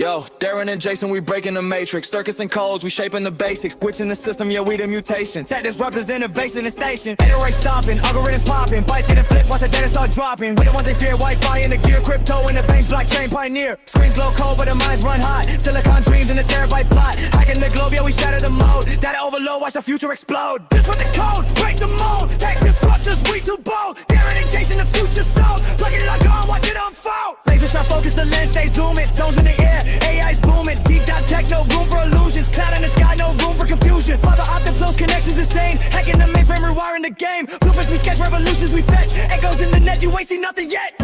Yo, Darren and Jason, we breaking the matrix. Circuits and codes, we shaping the basics. Switching the system, yeah, we the mutation. Tech disruptors, innovation and station. Ain't race stopping, algorithms popping. Bikes getting flipped, watch the data start dropping. We the ones they fear, Wi-Fi in the gear. Crypto in the veins, blockchain pioneer. Screens glow cold, but the minds run hot. Silicon dreams in a terabyte plot. Hacking the globe, yeah, we shatter the mode. Data overload, watch the future explode. This with the code, break the mold. Tech disruptors, we too bold. Darren and Jason, the future sold. Plug it like on, watch it unfold. Laser shot focus, the lens, stay zooming. Tones in the air. AI's booming, deep dive tech, no room for illusions. Cloud in the sky, no room for confusion. Fiber optic flows, connections insane. Hacking the mainframe, rewiring the game. Blueprints we sketch, revolutions we fetch. Echoes in the net, you ain't seen nothing yet.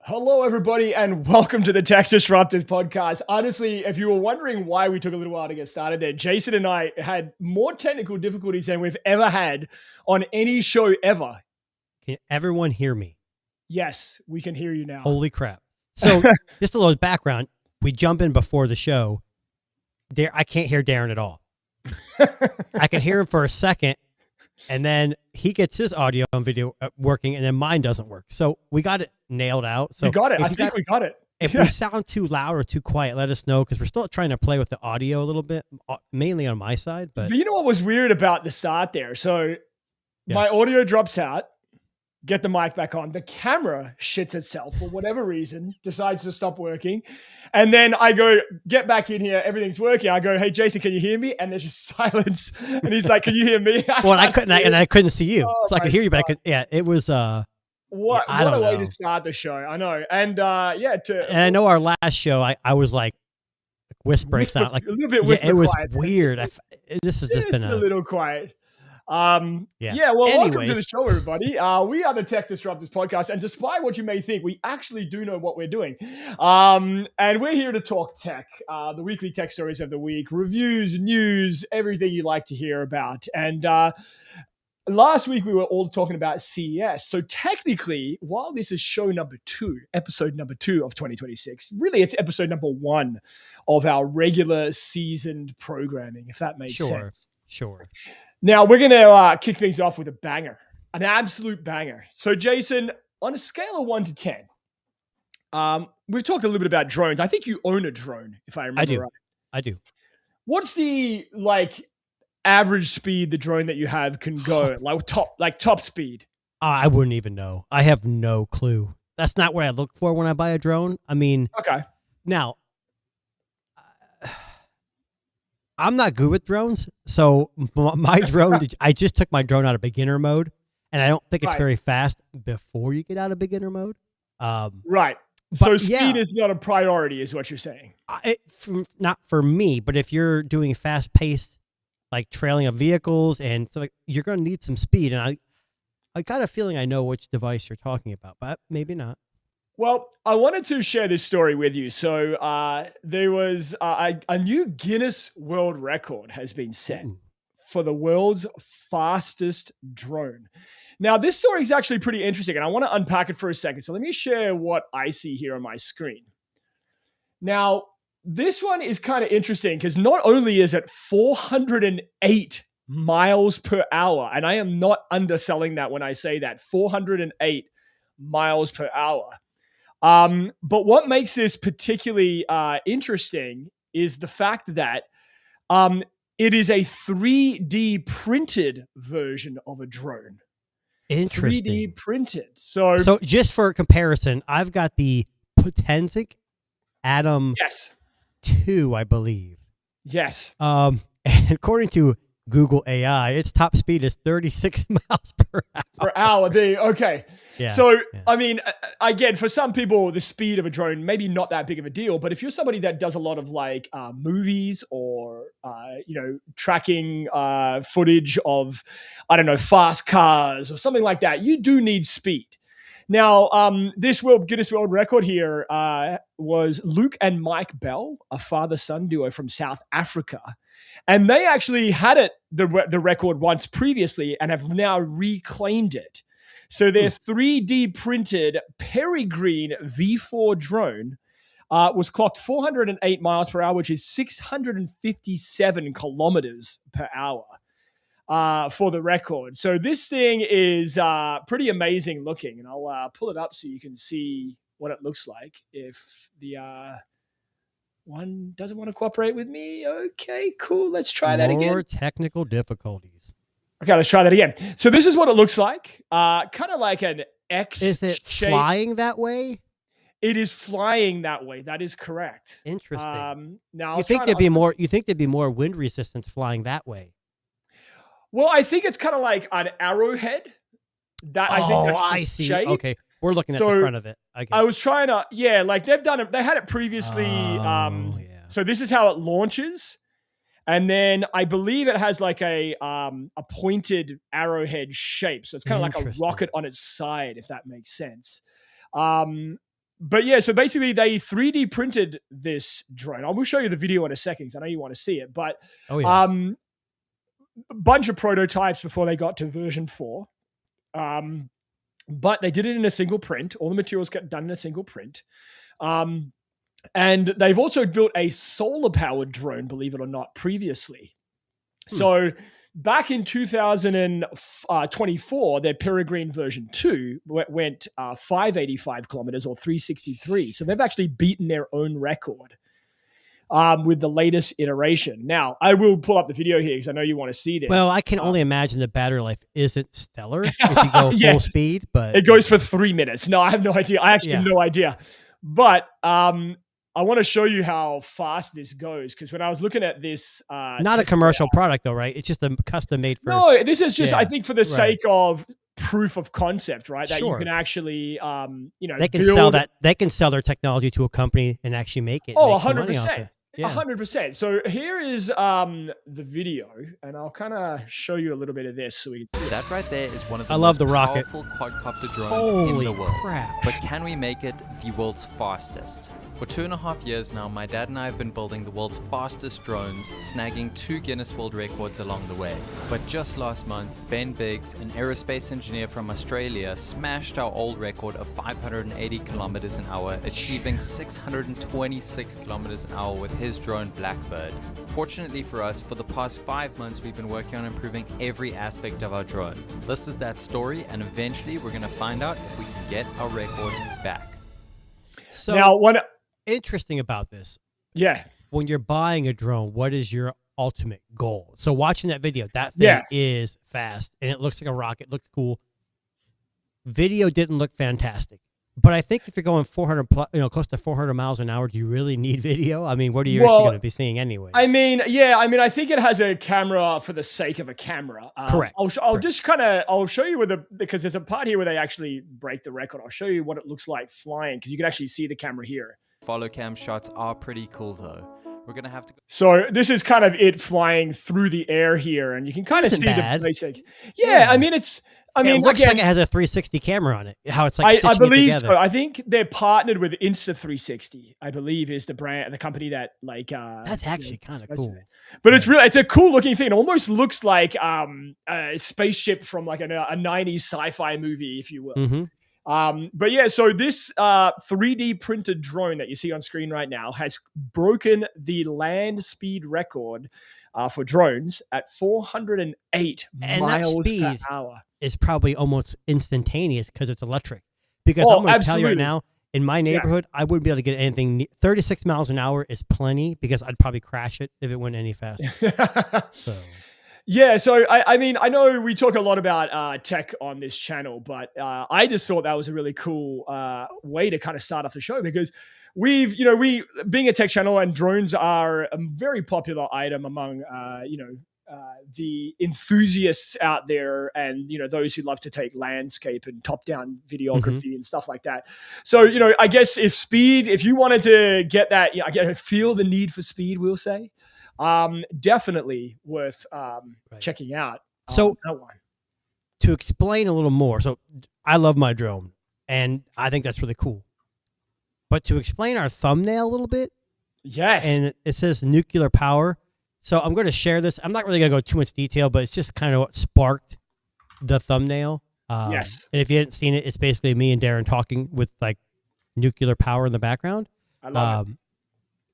Hello, everybody, and welcome to the Tech Disruptors podcast. Honestly, if you were wondering why we took a little while to get started there, Jason and I had more technical difficulties than we've ever had on any show ever. Can everyone hear me? Yes, we can hear you now. Holy crap. So just a little background. We jump in before the show. I can't hear Darren at all. I can hear him for a second, and then he gets his audio and video working, and then mine doesn't work. So we got it nailed out. So we got it. I think we got it. If we sound too loud or too quiet, let us know, because we're still trying to play with the audio a little bit, mainly on my side. But you know what was weird about the start there? So my audio drops out, get the mic back on. The camera shits itself for whatever reason, decides to stop working. And then I go, get back in here. Everything's working. I go, hey, Jason, can you hear me? And there's just silence. And he's like, can you hear me? Well, I couldn't see you. So I could hear you, but I could, it was, what I don't a way know. to start the show. I know. And and I know our last show, I was like whispering sound, like a little bit whisper it was quiet. weird. This has just been a little quiet. Well, Anyways. welcome to the show, everybody. We are the Tech Disruptors podcast, and despite what you may think, we actually do know what we're doing. And we're here to talk tech, the weekly tech stories of the week, reviews, news, everything you like to hear about. And last week, we were all talking about CES. So technically, while this is show number 2, episode number 2 of 2026, really it's episode number 1 of our regular seasoned programming, if that makes sense. Sure. Now, we're going to kick things off with a banger, an absolute banger. So, Jason, on a scale of 1 to 10, we've talked a little bit about drones. I think you own a drone, if I remember right. I do. What's the average speed the drone that you have can go, top speed? I wouldn't even know. I have no clue. That's not what I look for when I buy a drone. I mean, okay. Now, I'm not good with drones, so my drone, I just took my drone out of beginner mode, and I don't think it's very fast before you get out of beginner mode. Right. So speed is not a priority, is what you're saying. Not for me, but if you're doing fast-paced, like trailing of vehicles, and so you're going to need some speed, and I got a feeling I know which device you're talking about, but maybe not. Well, I wanted to share this story with you. So there was a new Guinness World Record has been set for the world's fastest drone. Now, this story is actually pretty interesting, and I want to unpack it for a second. So let me share what I see here on my screen. Now, this one is kind of interesting because not only is it 408 miles per hour, and I am not underselling that when I say that, 408 miles per hour. But what makes this particularly interesting is the fact that it is a 3D printed version of a drone. Interesting. 3D printed. So just for comparison, I've got the Potensic Atom 2, I believe. Yes. And according to Google AI, its top speed is 36 miles per hour. Okay. Yeah, so, I mean, again, for some people, the speed of a drone, maybe not that big of a deal, but if you're somebody that does a lot of movies or, tracking footage of, fast cars or something like that, you do need speed. Now, this Guinness World Record here was Luke and Mike Bell, a father-son duo from South Africa. And they actually had the record once previously and have now reclaimed it. So their 3D printed Peregrine V4 drone was clocked 408 miles per hour, which is 657 kilometers per hour. for the record. So this thing is pretty amazing looking, and I'll pull it up so you can see what it looks like. If the one doesn't want to cooperate with me, okay, cool. Let's try that again. More technical difficulties. Okay, let's try that again. So this is what it looks like. Kind of like an X. Is it shape. flying that way? It is flying that way. That is correct. Interesting. Now You think there'd be more wind resistance flying that way? Well, I think it's kind of like an arrowhead. That I think that's the I see. shape. Okay, we're looking at So, the front of it. I was trying to, like they've done it. They had it previously. Yeah. So this is how it launches, and then I believe it has like a pointed arrowhead shape. So it's kind of like a Interesting. rocket on its side, if that makes sense. But yeah, so basically they 3D printed this drone. I will show you the video in a second because I know you want to see it. But Oh yeah. a bunch of prototypes before they got to version 4. But they did it in a single print. All the materials got done in a single print. And they've also built a solar-powered drone, believe it or not, previously. So back in 2024, their Peregrine version 2 went 585 kilometers or 363. So they've actually beaten their own record with the latest iteration. Now, I will pull up the video here because I know you want to see this. Well, I can only imagine the battery life isn't stellar if you go Yeah. full speed, but It goes for 3 minutes. No, I have no idea. I actually have Yeah. no idea. But I want to show you how fast this goes because when I was looking at this, not a commercial product though, right? It's just a custom made for. no, this is just Yeah, I think for the right. sake of proof of concept, right? That Sure. you can actually, They can build- sell that. They can sell their technology to a company and actually make it. Oh, make some money off 100%. it. Yeah. 100%. So here is the video, and I'll kind of show you a little bit of this so we can see it. That right there is one of the I love most the rocket. powerful quadcopter drones Holy in the world. crap. But can we make it the world's fastest? For 2.5 years now, my dad and I have been building the world's fastest drones, snagging 2 Guinness World Records along the way. But just last month, Ben Biggs, an aerospace engineer from Australia, smashed our old record of 580 kilometers an hour, achieving 626 kilometers an hour with his drone Blackbird. Fortunately for us, for the past 5 months, we've been working on improving every aspect of our drone. This is that story, and eventually we're going to find out if we can get our record back. So Now, interesting about this. yeah. When you're buying a drone, what is your ultimate goal? So watching that video, that thing Yeah. is fast and it looks like a rocket, looks cool. Video didn't look fantastic. But I think if you're going 400 close to 400 miles an hour, do you really need video? I mean, what are you actually going to be seeing anyway? I mean, I think it has a camera for the sake of a camera. Correct. I'll Correct. just I'll show you because there's a part here where they actually break the record. I'll show you what it looks like flying because you can actually see the camera here. Follow cam shots are pretty cool though. We're going to have to go. So this is kind of it flying through the air here, and you can kind of Isn't see bad. the basic. Yeah. I mean, it looks again, like it has a 360 camera on it. How it's like I stitching believe it together. so. I think they're partnered with Insta360. I believe is the brand, the company that That's actually kind of cool. But it's a cool looking thing. It almost looks like a spaceship from like a 90s sci-fi movie, if you will. Mm-hmm. But yeah, so this 3D printed drone that you see on screen right now has broken the land speed record for drones at 408 And that miles per speed hour. Is probably almost instantaneous because it's electric. Because Oh, I'm going to tell you right absolutely. now, in my neighborhood, I wouldn't be able to get anything. 36 miles an hour is plenty because I'd probably crash it if it went any faster. So Yeah, so I mean, I know we talk a lot about tech on this channel, but I just thought that was a really cool way to kind of start off the show because we being a tech channel and drones are a very popular item among the enthusiasts out there and those who love to take landscape and top-down videography and stuff like that. So I guess if you wanted to get that, feel the need for speed, we'll say. Definitely worth checking out. So- that one. to explain a little more, so I love my drone, and I think that's really cool. But to explain our thumbnail a little bit, Yes. and it says nuclear power. So I'm going to share this. I'm not really going to go too much detail, but it's just kind of what sparked the thumbnail. Yes. And if you hadn't seen it, it's basically me and Darren talking with like nuclear power in the background. I love it.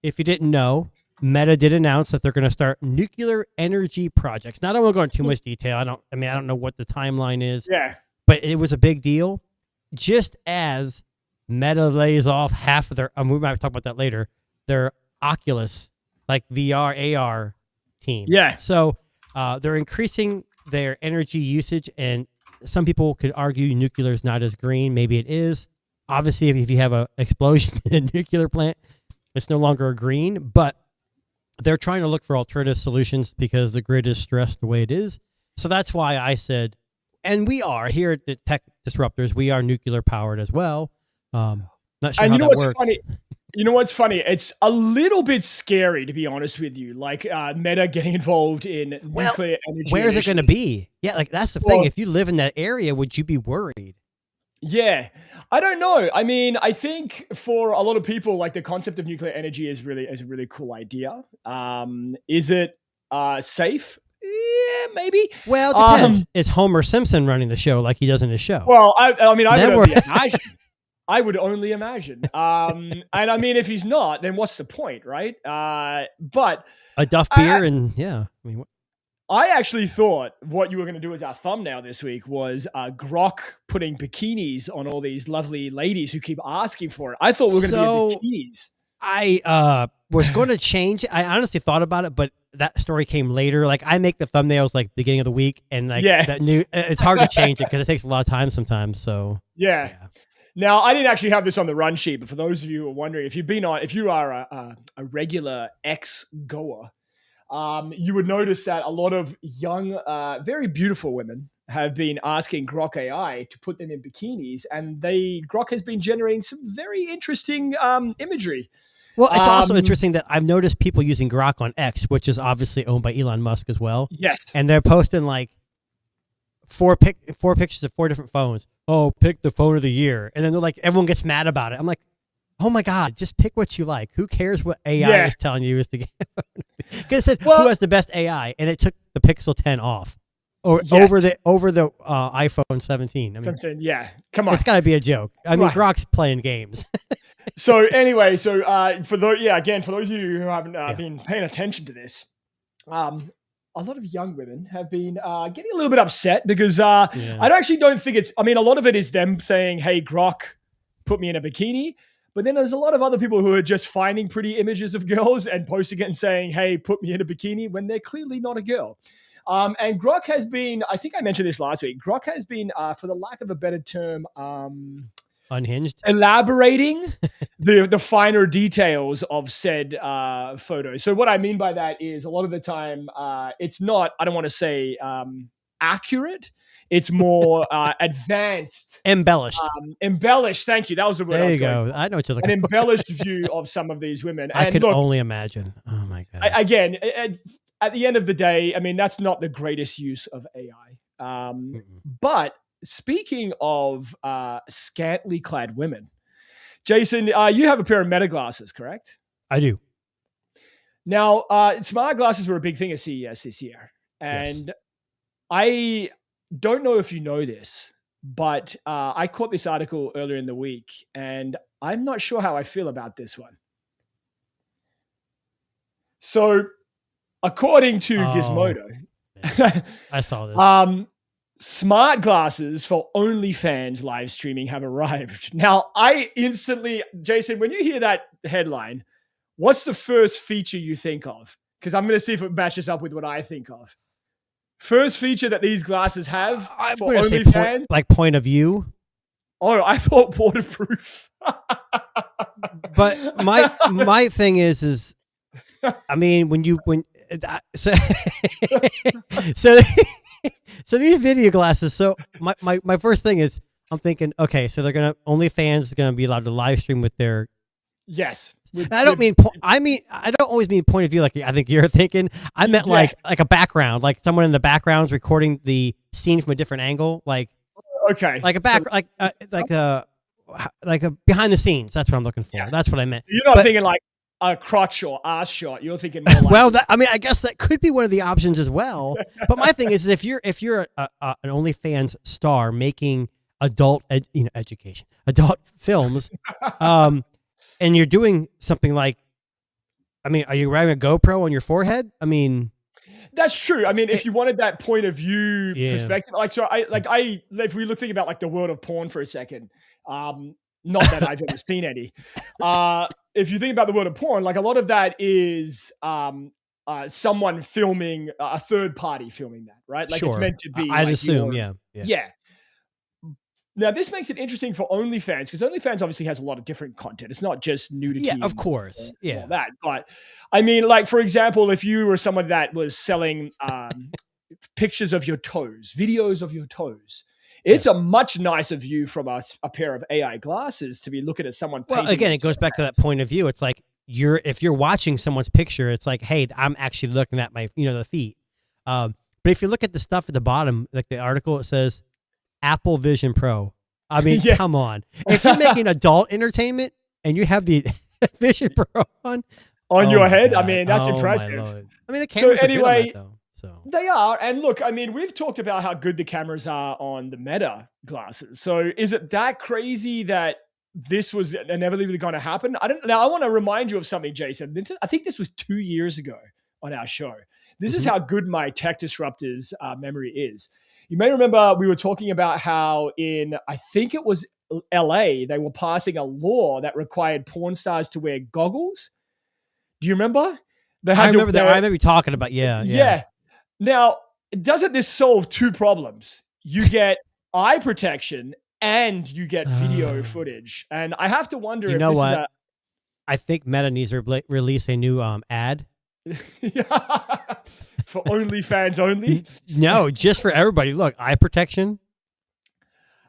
If you didn't know, Meta did announce that they're going to start nuclear energy projects. Now, I don't want to go into too much detail. I don't know what the timeline is. Yeah. But it was a big deal. Just as Meta lays off half of their, we might talk about that later, their Oculus, like VR, AR team. Yeah. So they're increasing their energy usage, and some people could argue nuclear is not as green. Maybe it is. Obviously, if you have an explosion in a nuclear plant, it's no longer green, but they're trying to look for alternative solutions because the grid is stressed the way it is. So that's why I said, and we are here at the Tech Disruptors, we are nuclear powered as well. Not sure And how you know that what's works. funny? You know what's funny? It's a little bit scary, to be honest with you. Like Meta getting involved in nuclear energy. Where is it going to be? Yeah, like that's the thing. Well, If you live in that area, would you be worried? Yeah, I don't know. I mean, I think for a lot of people, like the concept of nuclear energy is a really cool idea. Is it safe? Yeah, maybe. Well, it depends. Is Homer Simpson running the show like he does in his show? Well, I mean, I Then would only we're- imagine. I would only imagine. And I mean, if he's not, then what's the point, right? But A Duff beer and yeah. I mean, I actually thought what you were going to do as our thumbnail this week was Grok putting bikinis on all these lovely ladies who keep asking for it. I thought we were going to be in bikinis. I was going to change. I honestly thought about it, but that story came later. Like I make the thumbnails like beginning of the week, and like that new. It's hard to change it because it takes a lot of time sometimes. So yeah. Now I didn't actually have this on the run sheet, but for those of you who are wondering, if you are a regular ex-goer, you would notice that a lot of young, very beautiful women have been asking Grok AI to put them in bikinis, and Grok has been generating some very interesting imagery. Well, it's also interesting that I've noticed people using Grok on X, which is obviously owned by Elon Musk as well. Yes. And they're posting like four pictures of 4 different phones. Oh, pick the phone of the year. And then they're like, everyone gets mad about it. I'm like, oh my God, just pick what you like. Who cares what AI is telling you is to get? Because it said, who has the best AI? And it took the Pixel 10 off. Or over the iPhone 17. I mean, yeah, come on. It's got to be a joke. I mean, Grok's playing games. So anyway, for those of you who haven't been paying attention to this, a lot of young women have been getting a little bit upset because I don't think it's. I mean, a lot of it is them saying, "Hey, Grok, put me in a bikini." But then there's a lot of other people who are just finding pretty images of girls and posting it and saying, "Hey, put me in a bikini," when they're clearly not a girl. And Grok has been, I think I mentioned this last week, Grok has been, for the lack of a better term, unhinged, elaborating the finer details of said photo. So what I mean by that is a lot of the time, it's not, I don't want to say accurate. It's more advanced. Embellished. Embellished. Thank you. That was the word. There you go. I know what you're looking for. An embellished view of some of these women. I can only imagine. Oh my God. Again, at the end of the day, I mean, that's not the greatest use of AI. But speaking of scantily clad women, Jason, you have a pair of Meta glasses, correct? I do. Now, smart glasses were a big thing at CES this year. And I don't know if you know this, but I caught this article earlier in the week, and I'm not sure how I feel about this one. So, according to Gizmodo, I saw this. Smart glasses for OnlyFans live streaming have arrived. Now, Jason, when you hear that headline, what's the first feature you think of? Because I'm going to see if it matches up with what I think of. First feature that these glasses have for OnlyFans? Point of view. Oh, I thought waterproof. But my thing is I mean, so these video glasses. So my first thing is I'm thinking, okay, so OnlyFans is gonna be allowed to live stream with their. Yes. I don't always mean point of view like I think you're thinking. I meant like a background, like someone in the background's recording the scene from a different angle, like like a like a behind the scenes. That's what I'm looking for. Yeah. That's what I meant. You're not thinking like a crotch or ass shot. You're thinking more like well, I guess that could be one of the options as well. But my thing is, if you're an OnlyFans star making adult films, and you're doing something like I mean, are you wearing a GoPro on your forehead? I mean, That's true. I mean, if you wanted that point of view Yeah. perspective, if we think about like the world of porn for a second, not that I've ever seen any. If you think about the world of porn, like a lot of that is someone filming, a third party filming that, right? Like it's sure. meant to be. I'd like assume, your- yeah. Yeah. Now this makes it interesting for OnlyFans because OnlyFans obviously has a lot of different content. It's not just nudity. Yeah, of and- course. and Yeah. all that. But I mean, like for example, if you were someone that was selling pictures of your toes, videos of your toes, it's a much nicer view from a pair of AI glasses to be looking at someone. Well, painting again, their it goes back to that toes. point of view. It's like if you're watching someone's picture, it's like, hey, I'm actually looking at my, the feet. But if you look at the stuff at the bottom, like the article, it says Apple Vision Pro. I mean, Yeah. come on. If you're making adult entertainment and you have the Vision Pro on your my head. I God. mean, that's Oh, my impressive. Lord. I mean, the cameras are good on anyway, that, though. So They are. And look, I mean, we've talked about how good the cameras are on the Meta glasses. So is it that crazy that this was inevitably going to happen? I want to remind you of something, Jason. I think this was 2 years ago on our show. This is how good my Tech Disruptors memory is. You may remember we were talking about how I think it was LA, they were passing a law that required porn stars to wear goggles. Do you remember? I remember that. I remember you talking about, Yeah. Now, doesn't this solve two problems? You get eye protection and you get video footage. And I have to wonder You if know this what? I think Meta needs to release a new ad. is for OnlyFans only. No, just for everybody. Look, eye protection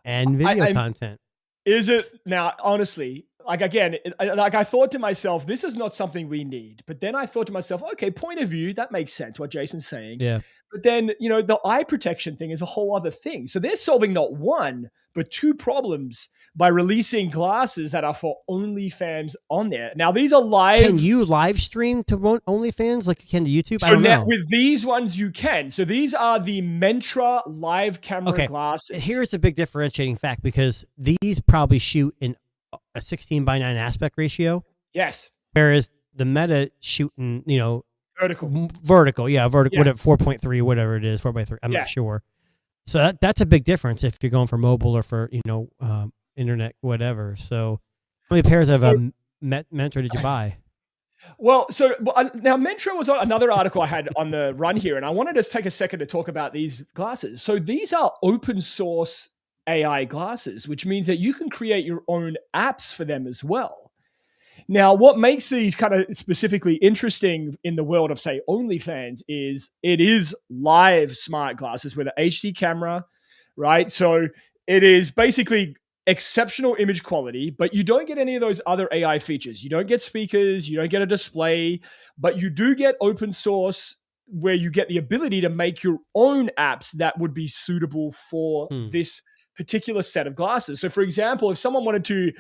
and video content. Is it now? Honestly, like again, I thought to myself, this is not something we need. But then I thought to myself, okay, point of view, that makes sense. What Jason's saying. Yeah. But then the eye protection thing is a whole other thing. So they're solving not one but two problems by releasing glasses that are for OnlyFans on there. Now these are live. Can you live stream to OnlyFans like you can to YouTube? So I don't now know. with these ones you can. So these are the Mentra live camera glasses. Here's a big differentiating fact because these probably shoot in a 16:9 aspect ratio. Yes. Whereas the Meta shooting, Vertical. vertical, Yeah. whatever, 4.3, whatever it is, 4x3. I'm Yeah. not sure. So that's a big difference if you're going for mobile or for internet, whatever. So how many pairs of Mentor did you buy? Well, so now Mentra was another article I had on the run here, and I wanted to take a second to talk about these glasses. So these are open source AI glasses, which means that you can create your own apps for them as well. Now, what makes these kind of specifically interesting in the world of, say, OnlyFans is it is live smart glasses with an HD camera, right? So it is basically exceptional image quality, but you don't get any of those other AI features. You don't get speakers, you don't get a display, but you do get open source where you get the ability to make your own apps that would be suitable for this particular set of glasses. So for example, if someone wanted to,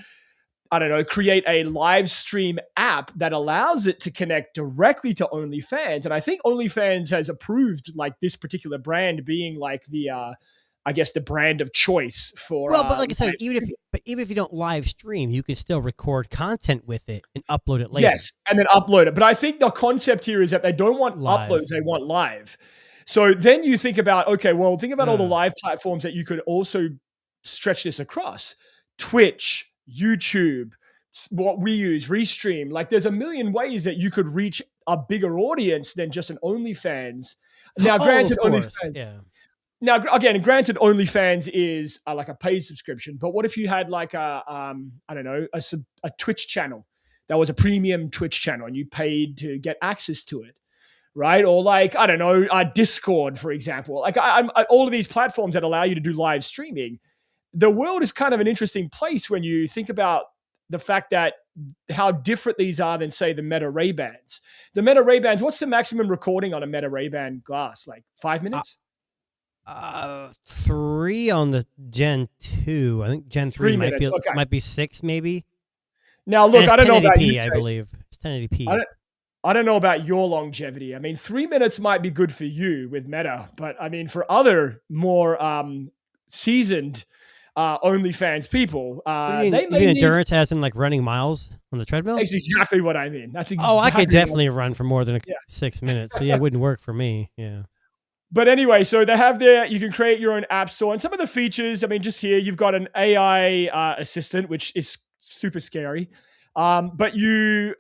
create a live stream app that allows it to connect directly to OnlyFans. And I think OnlyFans has approved like this particular brand being like the, the brand of choice for. Well, but like I said, even if you don't live stream, you can still record content with it and upload it later. Yes, and then upload it. But I think the concept here is that they don't want Live. uploads; they want live. So then you think about, all the live platforms that you could also stretch this across: Twitch, YouTube, what we use, Restream. Like, there's a million ways that you could reach a bigger audience than just an OnlyFans. Now, granted, OnlyFans. Yeah. Now, again, granted, OnlyFans is like a paid subscription, but what if you had like a Twitch channel that was a premium Twitch channel and you paid to get access to it, right? Or like, Discord, for example. Like all of these platforms that allow you to do live streaming. The world is kind of an interesting place when you think about the fact that how different these are than, say, the Meta Ray-Bans. The Meta Ray-Bans, what's the maximum recording on a Meta Ray-Ban glass? Like 5 minutes? 3 on the Gen 2. I think Gen 3 might be 6 maybe. Now, look, I don't know about you, I believe. It's 1080p. I don't know about your longevity. I mean, 3 minutes might be good for you with Meta, but I mean, for other more seasoned OnlyFans people. What do you mean? They You may mean need- endurance as in like running miles on the treadmill? That's exactly what I mean. That's exactly. Oh, I could what- definitely run for more than Yeah. 6 minutes. So yeah, it wouldn't work for me. Yeah. But anyway, so they have there, you can create your own app store. And some of the features, I mean, just here, you've got an AI assistant, which is super scary. But your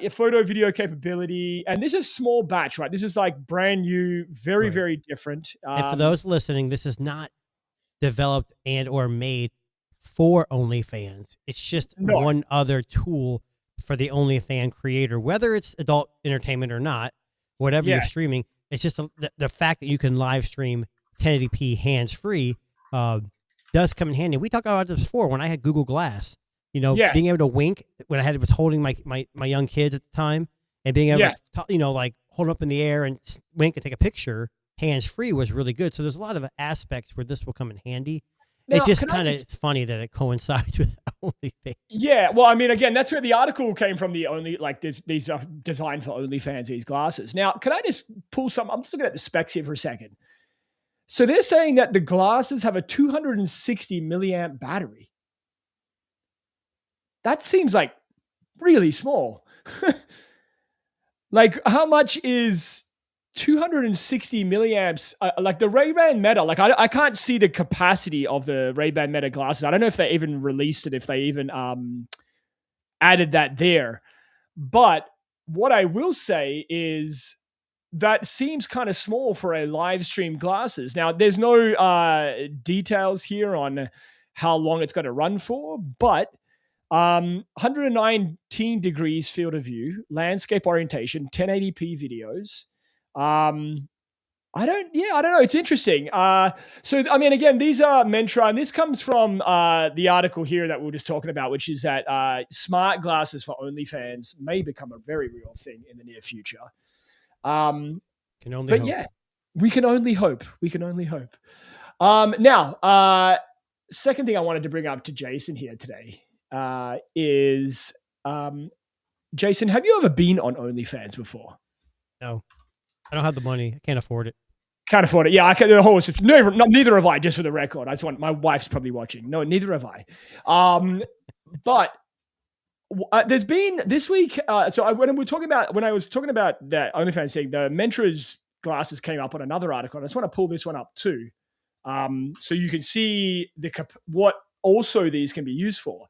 photo video capability, and this is small batch, right? This is like brand new, very, Right. very different. And for those listening, this is not developed and or made for OnlyFans. It's just No. one other tool for the OnlyFans creator, whether it's adult entertainment or not, whatever Yeah. you're streaming. It's just the fact that you can live stream 1080p hands-free does come in handy. We talked about this before when I had Google Glass. You know, Yeah. being able to wink when I was holding my young kids at the time, and being able Yeah. to, like hold up in the air and wink and take a picture hands-free was really good. So there's a lot of aspects where this will come in handy. Now, It just can I kind of, just- it's funny that it coincides with OnlyFans. Yeah, well, I mean, again, that's where the article came from. These are designed for OnlyFans, these glasses. Now, can I just pull some? I'm just looking at the specs here for a second. So they're saying that the glasses have a 260 milliamp battery. That seems like really small. Like, how much is 260 milliamps? Like the Ray-Ban Meta, like I can't see the capacity of the Ray-Ban Meta glasses. I don't know if they even released it, if they even added that there. But what I will say is that seems kind of small for a live stream glasses. Now, there's no details here on how long it's going to run for, but 119 degrees field of view, landscape orientation, 1080p videos. I don't know. It's interesting. So, I mean, again, these are Mentra, and this comes from the article here that we were just talking about, which is that smart glasses for OnlyFans may become a very real thing in the near future. Can only But hope. yeah, we can only hope. We can only hope. Now, second thing I wanted to bring up to Jason here today is, Jason, have you ever been on OnlyFans before? No, I don't have the money. I can't afford it. Can't afford it. Yeah, I can. The whole neither have I. Just for the record, I just want my wife's probably watching. No, neither have I. But there's been this week. When I was talking about that OnlyFans thing, the Mentra's glasses came up on another article. I just want to pull this one up too, so you can see what also these can be used for.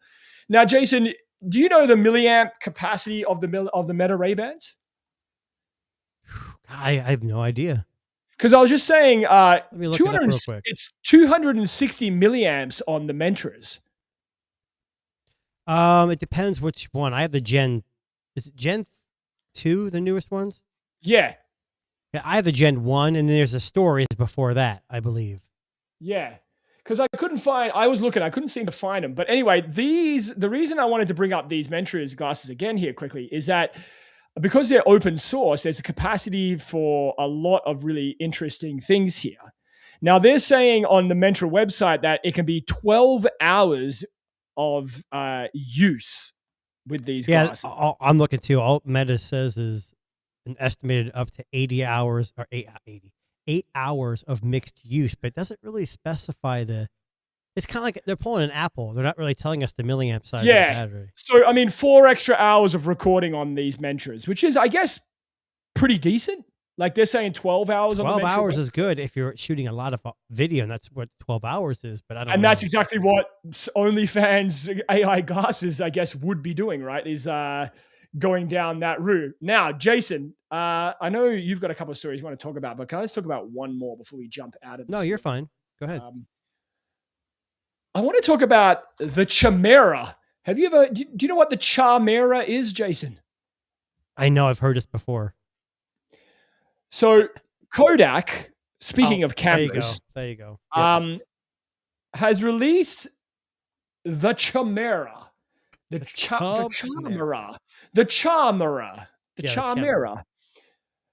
Now, Jason, do you know the milliamp capacity of the Meta Ray-Bans? I have no idea. Because I was just saying, Let me look it up real quick. it's 260 milliamps on the Mentras. It depends which one. I have the Gen. Is it Gen 2, the newest ones? Yeah, Yeah, I have the Gen 1, and then there's a stories before that, I believe. yeah. Because I was looking, I couldn't seem to find them. But anyway, the reason I wanted to bring up these Mentras glasses again here quickly is that because they're open source, there's a capacity for a lot of really interesting things here. Now, they're saying on the Mentra website that it can be 12 hours of use with these glasses. I'm looking too. All Meta says is an estimated up to 80 hours or 8 hours of mixed use, but it doesn't really specify it's kind of like they're pulling an Apple. They're not really telling us the milliamp size of the battery. So, I mean, 4 extra hours of recording on these Mentras, which is, I guess, pretty decent. Like they're saying 12 hours on the 12 Mentra hours website. is good if you're shooting a lot of video, and that's what 12 hours is, but I don't know. And that's exactly what OnlyFans AI glasses, I guess, would be doing, right? Is going down that route. Now, Jason, I know you've got a couple of stories you want to talk about, but can I just talk about one more before we jump out of this? No, you're fine. Go ahead. I want to talk about the Chimera. Have you ever, do you know what the Chimera is, Jason? I know I've heard this before. So Kodak, speaking of cameras, There you go. Yep. has released the Chimera. The Chimera. Chimera. The Yeah, Chimera.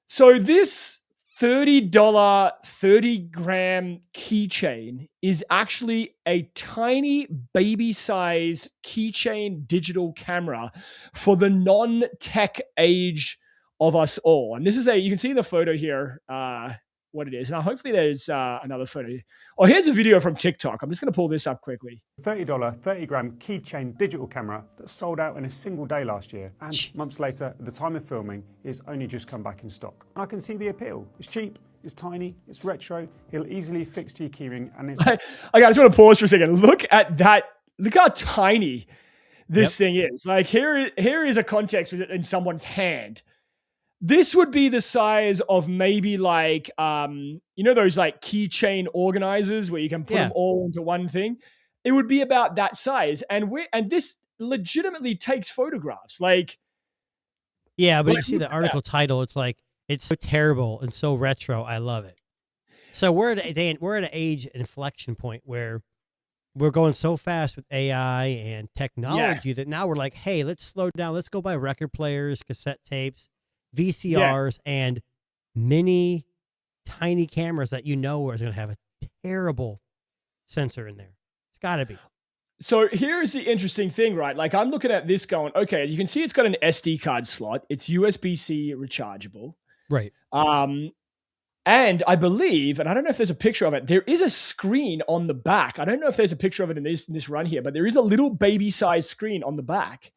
So this $30 30-gram keychain is actually a tiny baby-sized keychain digital camera for the non-tech age of us all. And this is you can see the photo here what it is. And hopefully there's another photo. Oh, here's a video from TikTok. I'm just going to pull this up quickly. $30 30-gram keychain digital camera that sold out in a single day last year, and months later, at the time of filming, it's only just come back in stock. I can see the appeal. It's cheap, it's tiny, it's retro, it'll easily fix to your keyring, and it's... I just want to pause for a second. Look at that. Look how tiny this thing is. Like here is a context with it in someone's hand. This would be the size of maybe like, those like keychain organizers where you can put them all into one thing. It would be about that size. And this legitimately takes photographs. Like, yeah, but you see the article title. It's like, it's so terrible and so retro. I love it. So we're at an age inflection point where we're going so fast with AI and technology that now we're like, hey, let's slow down. Let's go buy record players, cassette tapes, VCRs, and mini tiny cameras that are going to have a terrible sensor in there. It's got to be. So here's the interesting thing, right? Like I'm looking at this going, okay, you can see it's got an SD card slot. It's USB-C rechargeable. Right. And I believe, and I don't know if there's a picture of it, there is a screen on the back. I don't know if there's a picture of it in this run here, but there is a little baby-sized screen on the back.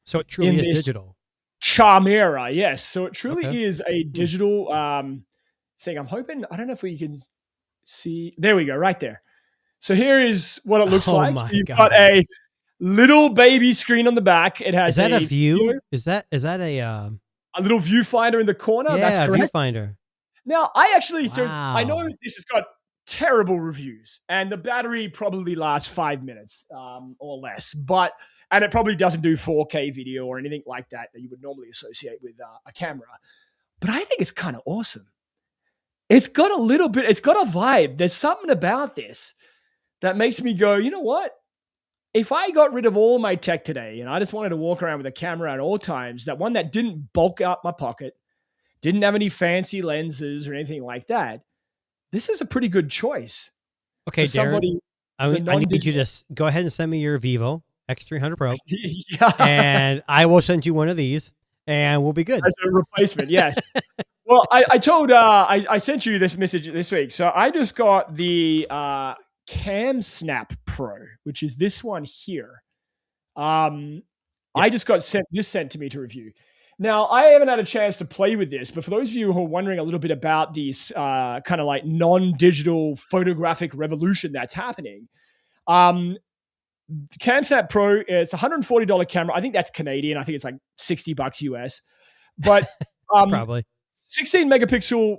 So it truly is digital. Charmera, yes. So it truly is a digital thing. I'm hoping, I don't know if we can see. There we go, right there. So here is what it looks like. So you've got a little baby screen on the back. It has Is that a view? Is that a little viewfinder in the corner? Yeah, that's correct. Viewfinder. Now, so I know this has got terrible reviews, and the battery probably lasts 5 minutes or less, and it probably doesn't do 4K video or anything like that you would normally associate with a camera. But I think it's kind of awesome. It's got a vibe. There's something about this that makes me go, you know what? If I got rid of all my tech today and I just wanted to walk around with a camera at all times, that one that didn't bulk out my pocket, didn't have any fancy lenses or anything like that, this is a pretty good choice. Okay, Darren, I need you to go ahead and send me your Vivo X300 Pro. And I will send you one of these and we'll be good. As a replacement, yes. Well, I sent you this message this week. So I just got the CamSnap Pro, which is this one here. I just got sent to me to review. Now, I haven't had a chance to play with this, but for those of you who are wondering a little bit about this kind of like non-digital photographic revolution that's happening, CamSnap Pro is $140 camera. I think that's Canadian. I think it's like $60 US. But probably 16 megapixel,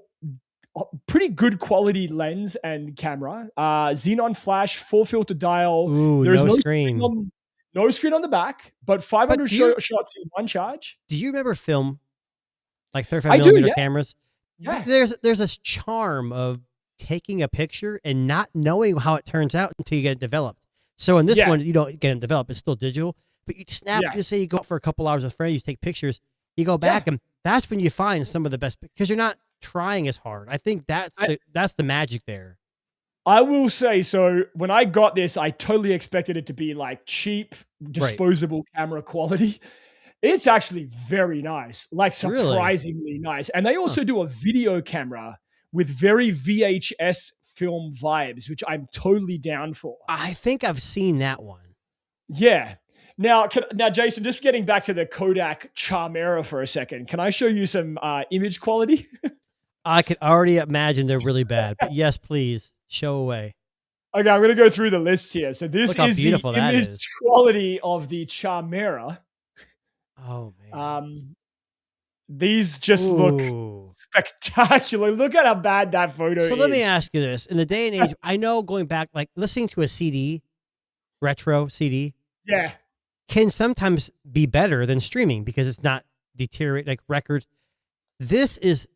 pretty good quality lens and camera. Xenon flash, full filter dial. Ooh, There's no screen. No screen on the back, but 500 shots in one charge. Do you remember film? Like 35 millimeter cameras? Yeah. There's this charm of taking a picture and not knowing how it turns out until you get it developed. So in this one, you don't get it developed. It's still digital. But you snap, just say you go out for a couple hours with friends, you take pictures, you go back, and that's when you find some of the best, because you're not trying as hard. I think that's the magic there. I will say, so when I got this, I totally expected it to be like cheap, disposable camera quality. It's actually very nice, like surprisingly nice. And they also do a video camera with very VHS film vibes, which I'm totally down for. I think I've seen that one. Yeah. Now, Jason, just getting back to the Kodak Charmera for a second, can I show you some image quality? I could already imagine they're really bad, but yes, please. Show away. Okay, I'm going to go through the list here. So this is the image quality of the Charmera. Oh, man. These just look spectacular. Look at how bad that photo is. So let me ask you this. In the day and age, I know going back, like listening to a CD, retro CD, can sometimes be better than streaming because it's not deteriorate like records. This is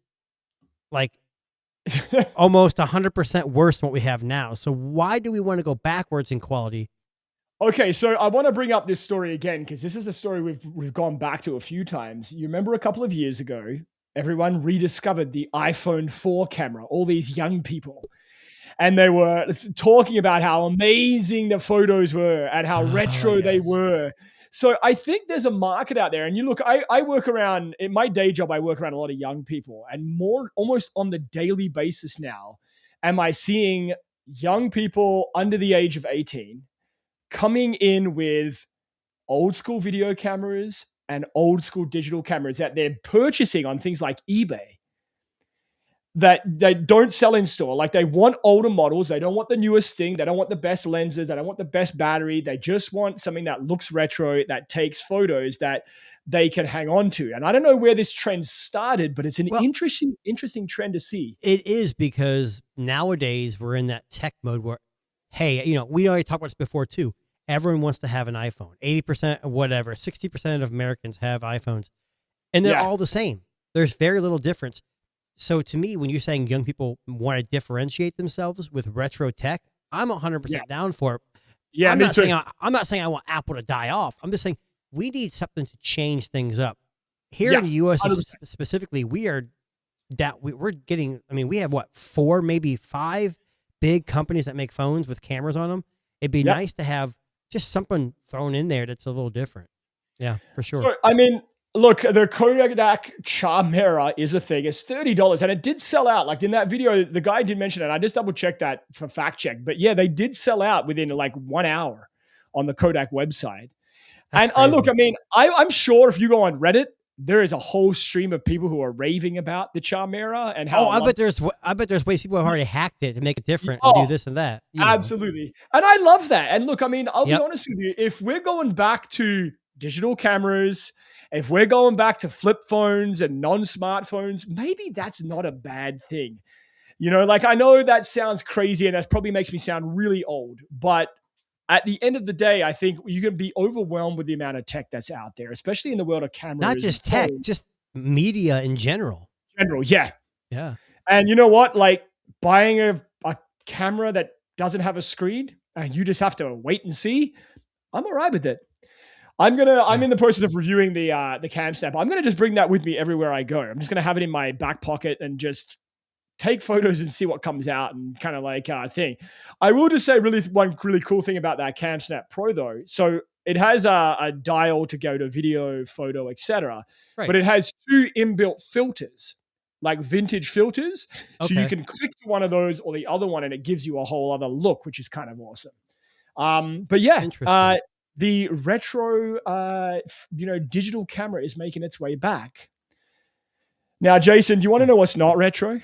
like almost 100% worse than what we have now. So why do we want to go backwards in quality? Okay, so I want to bring up this story again because this is a story we've gone back to a few times. You remember a couple of years ago, everyone rediscovered the iPhone 4 camera, all these young people. And they were talking about how amazing the photos were and how retro they were. So I think there's a market out there. And you look, I work around, in my day job, I work around a lot of young people, and more almost on the daily basis now, am I seeing young people under the age of 18 coming in with old school video cameras and old school digital cameras that they're purchasing on things like eBay that they don't sell in store. Like, they want older models. They don't want the newest thing. They don't want the best lenses. They don't want the best battery. They just want something that looks retro, that takes photos that they can hang on to. And I don't know where this trend started, but it's an interesting trend to see. It is, because nowadays we're in that tech mode where, hey, you know, we already talked about this before too. Everyone wants to have an iPhone. 80% or whatever, 60% of Americans have iPhones, and they're all the same. There's very little difference. So to me, when you're saying young people want to differentiate themselves with retro tech, I'm 100% down for it. Yeah, I'm me not too. saying I'm not saying I want Apple to die off. I'm just saying we need something to change things up. Here in the U.S. 100%. specifically, we're getting. I mean, we have what, 4, maybe 5 big companies that make phones with cameras on them. It'd be nice to have just something thrown in there that's a little different. Yeah, for sure. So, I mean, look, the Kodak Charmera is a thing. It's $30, and it did sell out. Like in that video, the guy did mention it. I just double checked that for fact check. But yeah, they did sell out within like 1 hour on the Kodak website. That's And crazy. look, I mean, I'm sure if you go on Reddit, there is a whole stream of people who are raving about the Charmera and how. Oh, I bet there's ways people have already hacked it to make it different Oh, and do this and that. You know. absolutely. And I love that. And look, I mean, I'll be Yep. honest with you. If we're going back to digital cameras, if we're going back to flip phones and non-smartphones, maybe that's not a bad thing. You know, like, I know that sounds crazy and that probably makes me sound really old, but at the end of the day, I think you can be overwhelmed with the amount of tech that's out there, especially in the world of cameras. Not just and tech, phones just media in general. in general. Yeah. Yeah. And you know what? Like, buying a camera that doesn't have a screen and you just have to wait and see, I'm all right with it. I'm in the process of reviewing the CamSnap. I'm gonna just bring that with me everywhere I go. I'm just gonna have it in my back pocket and just take photos and see what comes out and kind of like thing. I will just say one really cool thing about that CamSnap Pro though. So it has a dial to go to video, photo, etc. Right. But it has 2 inbuilt filters, like vintage filters. So you Okay. can click to one of those or the other one and it gives you a whole other look, which is kind of awesome. But yeah, Interesting. the retro, digital camera is making its way back. Now, Jason, do you want to know what's not retro?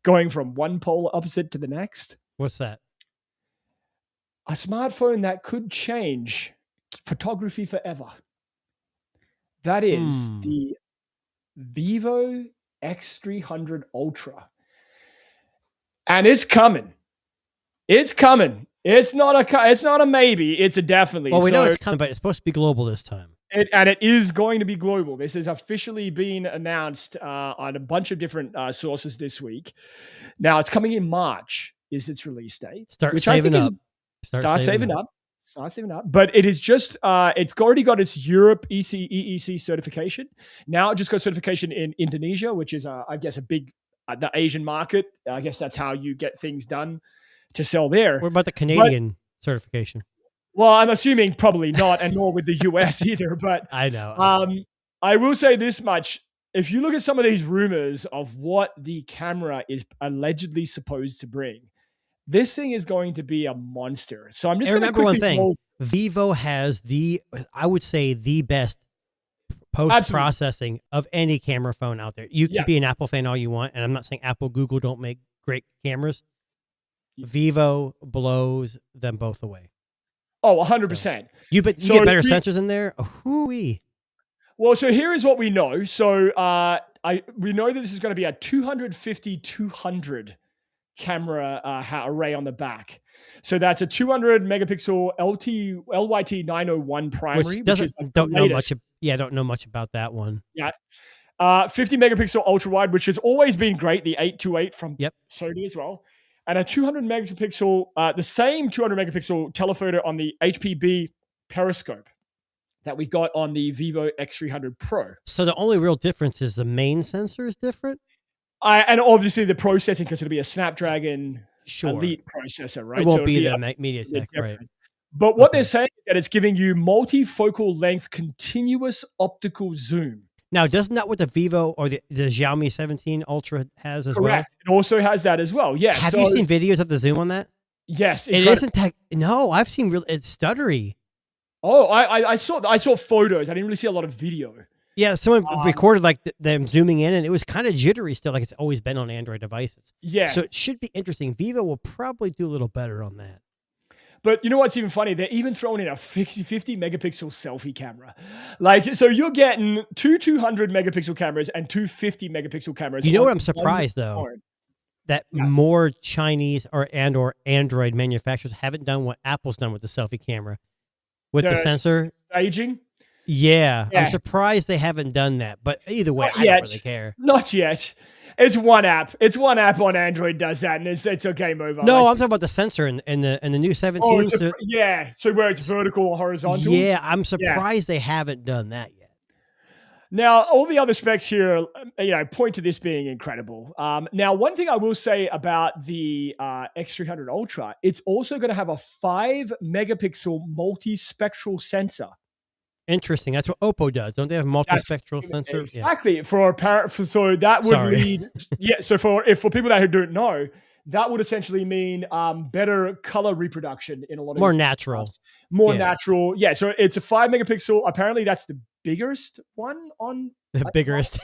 Going from one polar opposite to the next? What's that? A smartphone that could change photography forever. That is the Vivo X300 Ultra. And it's coming. It's coming. It's not a maybe. It's a definitely. Well, we know So- it's coming, but it's supposed to be global this time. and it is going to be global. This has officially been announced on a bunch of different sources this week. Now, it's coming in March, is its release date. Start which I saving think up. Start saving up. Start saving up. But it is just, it's already got its Europe EEC certification. Now it just got certification in Indonesia, which is, I guess, a big, the Asian market. I guess that's how you get things done to sell there. What about the Canadian certification? Well, I'm assuming probably not, and nor with the US either. But I know. I will say this much. If you look at some of these rumors of what the camera is allegedly supposed to bring, this thing is going to be a monster. So I'm just And going to remember one quickly thing. Vivo has I would say the best post-processing of any camera phone out there. You can be an Apple fan all you want, and I'm not saying Apple, Google don't make great cameras. Vivo blows them both away. Oh, 100%. You So get better we- sensors in there? Hoo-wee. Well, so here is what we know. So we know that this is going to be a 250-200 camera array on the back. So that's a 200 megapixel LYT 901 primary, Which which doesn't is like don't the know latest. much. Yeah, don't know much about that one. 50 megapixel ultra wide, which has always been great. The 828 from Yep. Sony as well. And a 200 megapixel, the same 200 megapixel telephoto on the HPB periscope that we got on the Vivo X300 Pro. So the only real difference is the main sensor is different. And obviously the processing, because it'll be a Snapdragon Sure, Elite processor, right? it won't it'll be the a- MediaTek, right? different. But what Okay. they're saying is that it's giving you multifocal length continuous optical zoom. Now, doesn't that what the Vivo or the Xiaomi 17 Ultra has as Correct. It also has that as well. Yeah. well? Have you seen videos of the zoom on that? Yes. It isn't tech. No, I've seen real. It's stuttery. Oh, I saw photos. I didn't really see a lot of video. Yeah, someone recorded like them zooming in, and it was kind of jittery still, like it's always been on Android devices. Yeah. So it should be interesting. Vivo will probably do a little better on that. But you know what's even funny? They're even throwing in a 50 megapixel selfie camera. Like, so you're getting two 200 megapixel cameras and two 50 megapixel cameras. You know on what I'm one surprised though? phone. That Yeah. more Chinese or Android manufacturers haven't done what Apple's done with the selfie camera, with the The sensor. Staging? Yeah, Yeah. I'm surprised they haven't done that. But either way, Not I yet. don't really care. Not yet. It's one app. It's one app on Android does that, and it's a game over. No, Like, I'm talking about the sensor in the new 17. oh, it's so- yeah. So where it's vertical or horizontal. yeah, I'm surprised they haven't done that yet. Now, all the other specs here, point to this being incredible. Now, one thing I will say about the X300 Ultra, it's also going to have a 5 megapixel multispectral sensor. Interesting. That's what Oppo does. Don't they have multispectral sensor? Yeah. Exactly. So that would Sorry. lead. Yeah. So for people that who don't know, that would essentially mean better color reproduction in a lot of More these natural. photographs. More Yeah. natural. Yeah. So it's a 5 megapixel. Apparently, that's the biggest one on The biggest.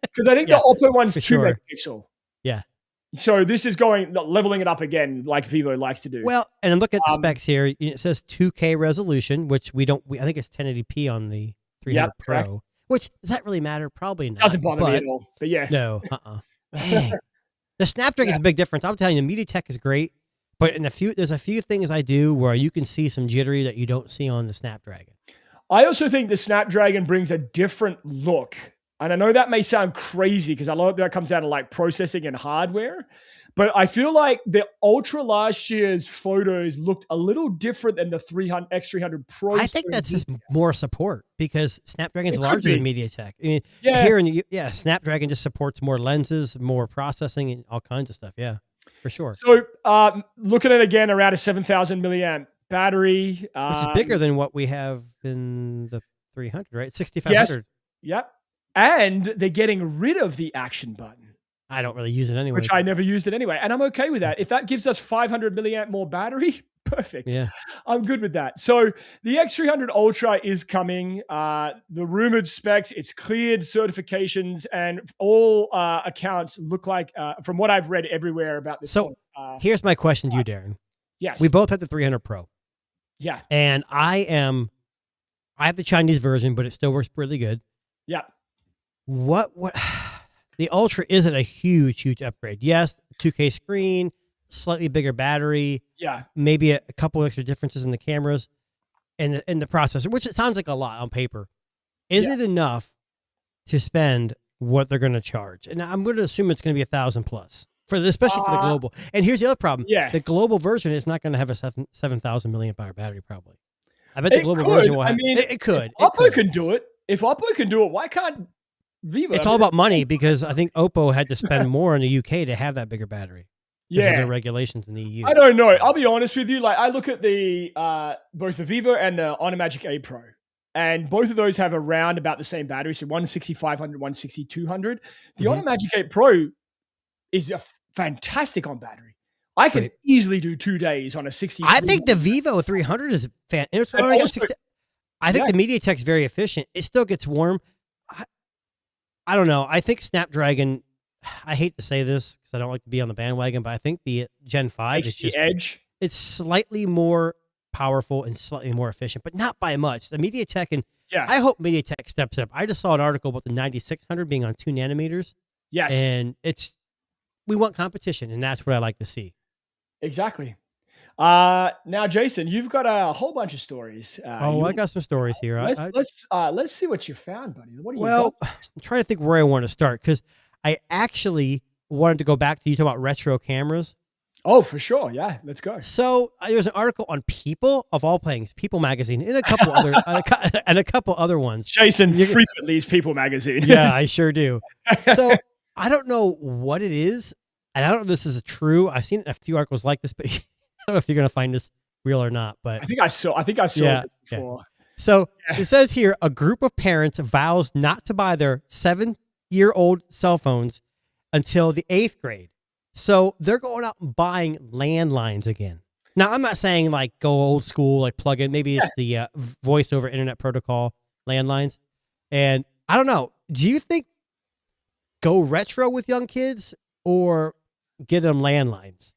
because I think Yeah, the Oppo one's for 2 sure. megapixel. Yeah. So this is leveling it up again, like Vivo likes to do. Well, and I'm looking at the specs here. It says 2K resolution, which I think it's 1080p on the 300 Yep, correct. Pro. Which does that really matter? Probably not. doesn't bother me but at all. But yeah, No. Man. The Snapdragon is a big difference. I'm telling you, the MediaTek is great, but there's a few things I do where you can see some jittery that you don't see on the Snapdragon. I also think the Snapdragon brings a different look. And I know that may sound crazy because a lot of that comes down to like processing and hardware. But I feel like the Ultra last year's photos looked a little different than the X300 Pro. I think that's just more support because Snapdragon's It could larger than be. MediaTek. I mean, Yeah. here in the, Snapdragon just supports more lenses, more processing, and all kinds of stuff. Yeah, for sure. So looking at again around a 7,000 milliamp battery. Which is bigger than what we have in the 300, right? 6,500. Yes. Yep. And they're getting rid of the action button, I don't really use it anyway. which I never used it anyway. And I'm okay with that. If that gives us 500 milliamp more battery, perfect. Yeah. I'm good with that. So the X300 Ultra is coming. The rumored specs, it's cleared certifications, and all accounts look like, from what I've read everywhere about this. So phone, here's my question to you, Darren. yes. We both have the 300 Pro, Yeah. and I have the Chinese version, but it still works really good. Yeah. What the Ultra isn't a huge upgrade. Yes, 2K screen, slightly bigger battery, Yeah. maybe a couple extra differences in the cameras and the processor, which it sounds like a lot on paper. Is it enough to spend what they're going to charge? And I'm going to assume it's going to be 1,000 plus especially for the global. And here's the other problem. Yeah. The global version is not going to have a 7,000 milliamp hour battery probably. I bet the It global could. version will I have. mean, It could. If Oppo can do it. If Oppo can do it, why can't Vivo? It's I all mean, about money because I think Oppo had to spend more in the UK to have that bigger battery. Because of yeah. their regulations in the EU. I don't know. I'll be honest with you. Like I look at the both the Vivo and the Automagic A Pro, and both of those have around about the same battery. So one 6500, one 6200. The Mhm. Automagic 8 Pro is fantastic on battery. I can Right. easily do 2 days on a 60. I think the Vivo 300 is fantastic. And also- I think yeah. the MediaTek's very efficient. It still gets warm. I don't know. I think Snapdragon, I hate to say this because I don't like to be on the bandwagon, but I think the Gen 5 is takes the just, edge. it's slightly more powerful and slightly more efficient, but not by much. The MediaTek, and Yeah. I hope MediaTek steps up. I just saw an article about the 9600 being on 2 nanometers, Yes. and we want competition, and that's what I like to see. Exactly. Now, Jason, you've got a whole bunch of stories. I got some stories here. Let's see what you found, buddy. What do you Well, got? I'm trying to think where I want to start because I actually wanted to go back to you talking about retro cameras. Oh, for sure. Yeah, let's go. So there was an article on People of all things, People magazine, and a couple other and a couple other ones. Jason frequently is People magazine. Yeah, I sure do. So I don't know what it is, and I don't know if this is true. I've seen a few articles like this, but I don't know if you're going to find this real or not, but I think I saw Yeah, this before. so it says here a group of parents vows not to buy their 7-year-old cell phones until the 8th grade. So they're going out and buying landlines again. Now, I'm not saying like go old school, like plug in. Maybe it's the voice over internet protocol landlines. And I don't know. Do you think go retro with young kids or get them landlines?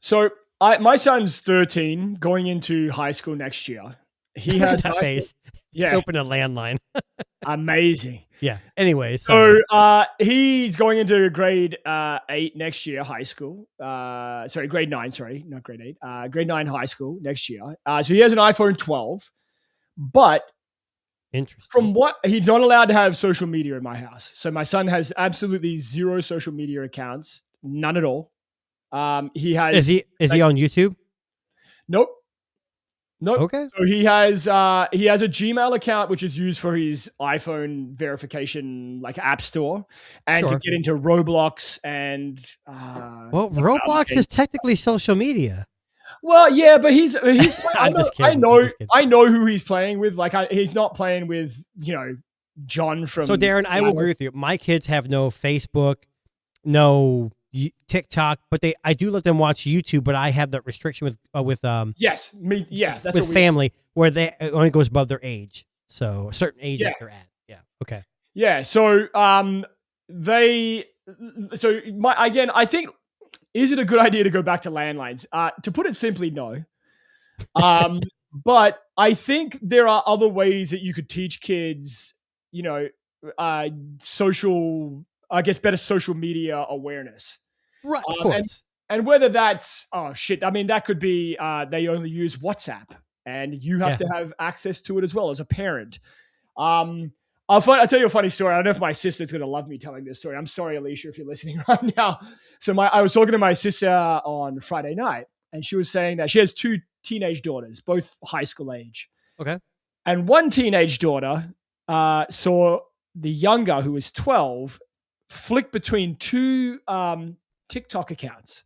So my son's 13, going into high school next year. He Look has at that face. Yeah, Open a landline. amazing. Yeah. Anyway, So he's going into grade 8 next year, high school. Grade 9. Sorry, not grade 8. Grade 9 high school next year. So he has an iPhone 12, but interesting. from what he's not allowed to have social media in my house. So my son has absolutely zero social media accounts, none at all. He has. Is he on YouTube? Nope. Nope. Okay. So he has a Gmail account which is used for his iPhone verification, like app store, and Sure. to get into Roblox and. Well, Roblox is technically social media. Well, yeah, but he's playing, I'm just kidding. I I'm know just kidding. I know who he's playing with. Like he's not playing with John from. So Darren, I will agree with you. My kids have no Facebook, no TikTok, but I do let them watch YouTube. But I have that restriction with Yes, me. Yeah, that's with what family where it only goes above their age. So a certain age Yeah. that they're at. Yeah. Okay. Yeah. So I think, is it a good idea to go back to landlines? To put it simply, no. But I think there are other ways that you could teach kids, better social media awareness. Right. Of course. And whether that's, that could be they only use WhatsApp and you have to have access to it as well as a parent. I'll tell you a funny story. I don't know if my sister's going to love me telling this story. I'm sorry, Alicia, if you're listening right now. So I was talking to my sister on Friday night, and she was saying that she has 2 teenage daughters, both high school age. Okay. And one teenage daughter saw the younger, who was 12, flick between 2 TikTok accounts.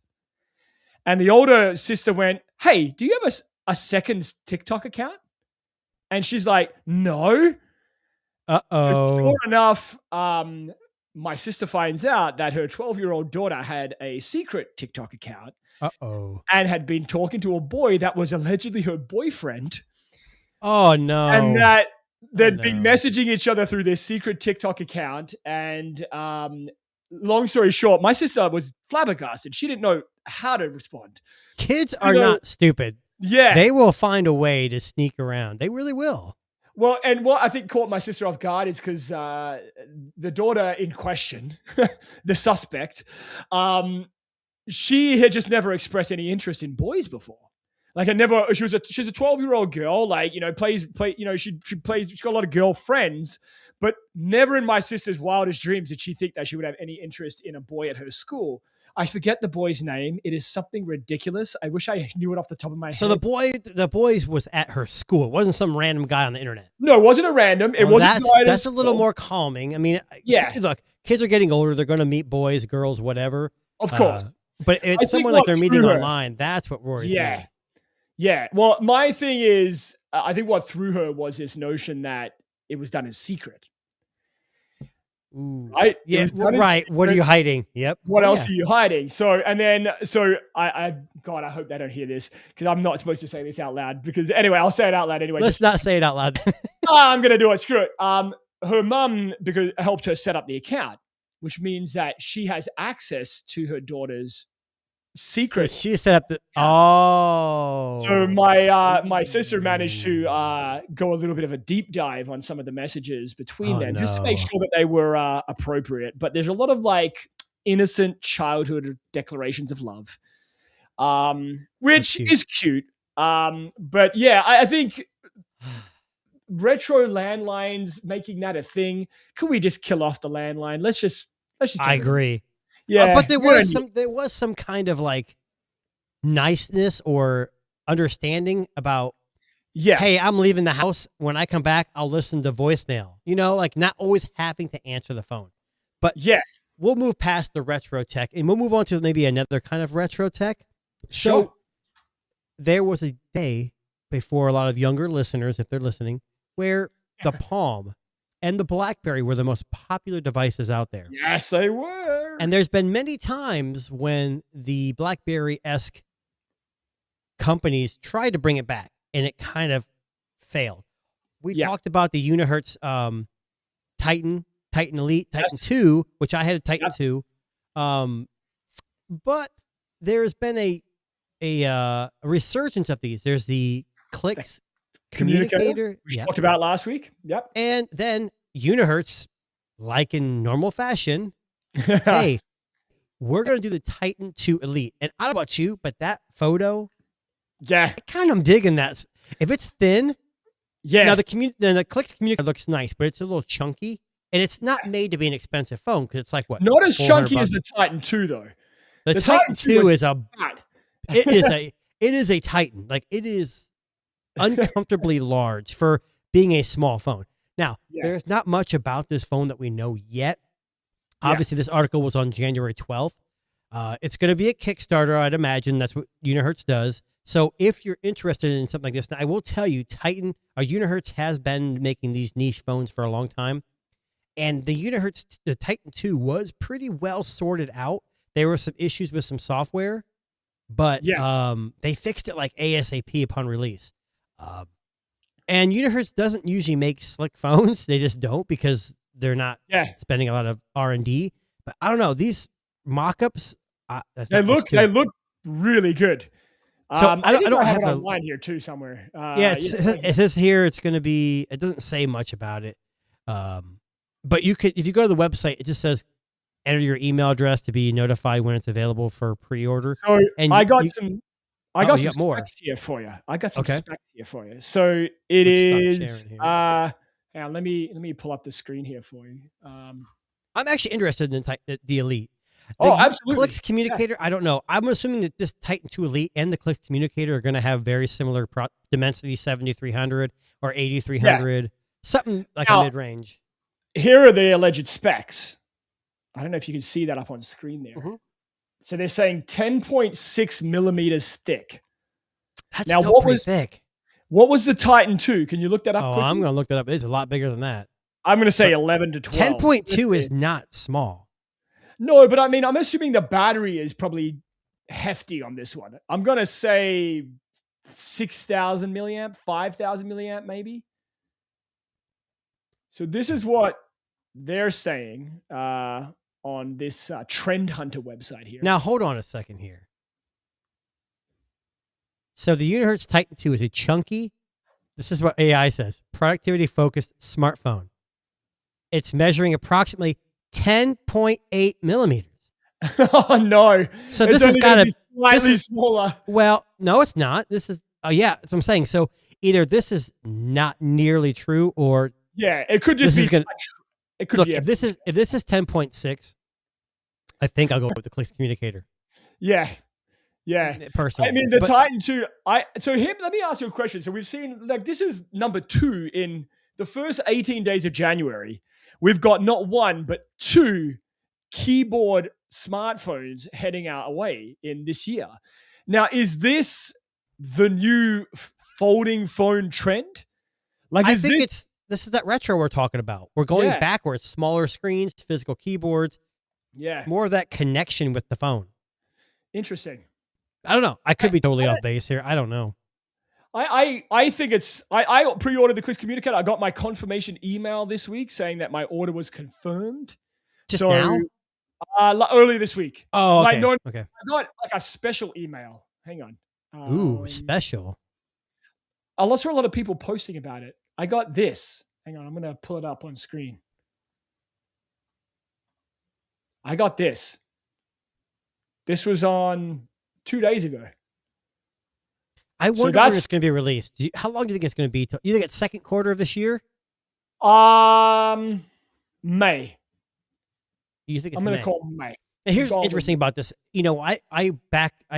And the older sister went, "Hey, do you have a second TikTok account?" And she's like, "No." Uh-oh. Sure enough, my sister finds out that her 12-year-old daughter had a secret TikTok account Uh-oh. and had been talking to a boy that was allegedly her boyfriend, Oh no. and that they'd no. been messaging each other through this secret TikTok account. And long story short, my sister was flabbergasted. She didn't know how to respond. Kids are not stupid. Yeah. They will find a way to sneak around. They really will. Well, and what I think caught my sister off guard is because the daughter in question, the suspect, she had just never expressed any interest in boys before. Like she's a 12-year-old girl, like, she's got a lot of girlfriends, but never in my sister's wildest dreams did she think that she would have any interest in a boy at her school. I forget the boy's name. It is something ridiculous. I wish I knew it off the top of my head. So the boys was at her school. It wasn't some random guy on the internet. No, it wasn't a random. It wasn't. That's a little more calming. I mean, yeah. Look, kids are getting older. They're going to meet boys, girls, whatever. Of course. But it's someone like they're meeting online. That's what worries me. Yeah. Well, my thing is, I think what threw her was this notion that it was done in secret. Ooh. Right? Yeah. Right. What are you hiding? Yep. What else are you hiding? So I hope they don't hear this because I'm not supposed to say this out loud. Because anyway, I'll say it out loud anyway. Let's not say it out loud. I'm gonna do it. Screw it. Her mum helped her set up the account, which means that she has access to her daughter's secret. So she set up the. Oh. So my sister managed to go a little bit of a deep dive on some of the messages between them just to make sure that they were appropriate. But there's a lot of like innocent childhood declarations of love, which is cute. But yeah, I think retro landlines, making that a thing. Could we just kill off the landline? Let's just. I agree. Yeah, but there was some kind of like niceness or understanding about, hey, I'm leaving the house. When I come back, I'll listen to voicemail. Like not always having to answer the phone. But yeah, we'll move past the retro tech and we'll move on to maybe another kind of retro tech. Sure. So there was a day before a lot of younger listeners, if they're listening, where the Palm and the BlackBerry were the most popular devices out there. Yes, they were. And there's been many times when the BlackBerry-esque companies tried to bring it back, and it kind of failed. We talked about the Unihertz Titan Elite, Titan 2, which I had a Titan 2. But there's been a resurgence of these. There's the Clicks communicator. We talked about last week. Yep. And then Unihertz, like in normal fashion, hey, we're going to do the Titan 2 Elite. And I don't know about you, but that photo, yeah, I kind of digging that. If it's thin, yes. Now the Clicks communicator looks nice, but it's a little chunky. And it's not made to be an expensive phone because it's like what? Not as chunky $400. as the Titan 2, though. The Titan 2 is a bad. it is a Titan. Like, it is uncomfortably large for being a small phone. Now, there's not much about this phone that we know yet. Obviously, this article was on January 12th. It's going to be a Kickstarter, I'd imagine. That's what Unihertz does. So if you're interested in something like this, now I will tell you, Unihertz has been making these niche phones for a long time. And the Titan 2 was pretty well sorted out. There were some issues with some software, but they fixed it like ASAP upon release. And Unihertz doesn't usually make slick phones. They just don't because they're not spending a lot of R&D. But I don't know. These mock-ups, they look really good. So I don't have it online here too somewhere. It says here it's going to be. It doesn't say much about it. But you could, if you go to the website, it just says enter your email address to be notified when it's available for pre-order. So and I got some more specs here for you. I got some specs here for you. So it is. Hang on, let me pull up the screen here for you. I'm actually interested in the Elite. Absolutely. Clicks communicator. I don't know. I'm assuming that this Titan 2 Elite and the Clicks communicator are going to have very similar Dimensity 7300 or 8300, something like a mid-range. Here are the alleged specs. I don't know if you can see that up on screen there. Mm-hmm. So they're saying 10.6 millimeters thick. That's now still pretty thick. What was the Titan 2? Can you look that up quickly? I'm going to look that up. It's a lot bigger than that. I'm going to say 11 to 12. 10.2 is not small. No, but I mean, I'm assuming the battery is probably hefty on this one. I'm going to say 6,000 milliamp, 5,000 milliamp maybe. So this is what they're saying on this Trend Hunter website here. Now, hold on a second here. So the Unihertz Titan 2 is a chunky, this is what AI says, productivity-focused smartphone. It's measuring approximately 10.8 millimeters. Oh, no. So this has got to be slightly smaller. Well, no, it's not. This is, that's what I'm saying. So either this is not nearly true or... Yeah, it could just be. It could be. If this is 10.6, I think I'll go with the Clicks communicator. Yeah. Personally, I mean, the Titan 2. Let me ask you a question. So we've seen this is number 2 in the first 18 days of January. We've got not one but 2 keyboard smartphones heading our way in this year. Now, is this the new folding phone trend? This is that retro we're talking about. We're going backwards, smaller screens, physical keyboards. Yeah. More of that connection with the phone. Interesting. I don't know. I could be totally off base here. I don't know. I think it's, I pre-ordered the Clicks communicator. I got my confirmation email this week saying that my order was confirmed. Just now? Early this week. Oh, okay. Okay. I got a special email. Hang on. Ooh, special. I saw a lot of people posting about it. I got this. Hang on, I'm going to pull it up on screen. I got this. This was on 2 days ago. I wonder when it's going to be released. How long do you think it's going to be? You think it's second quarter of this year? May. You think it's I'm going to call May. Now, here's what's interesting about this. You know, I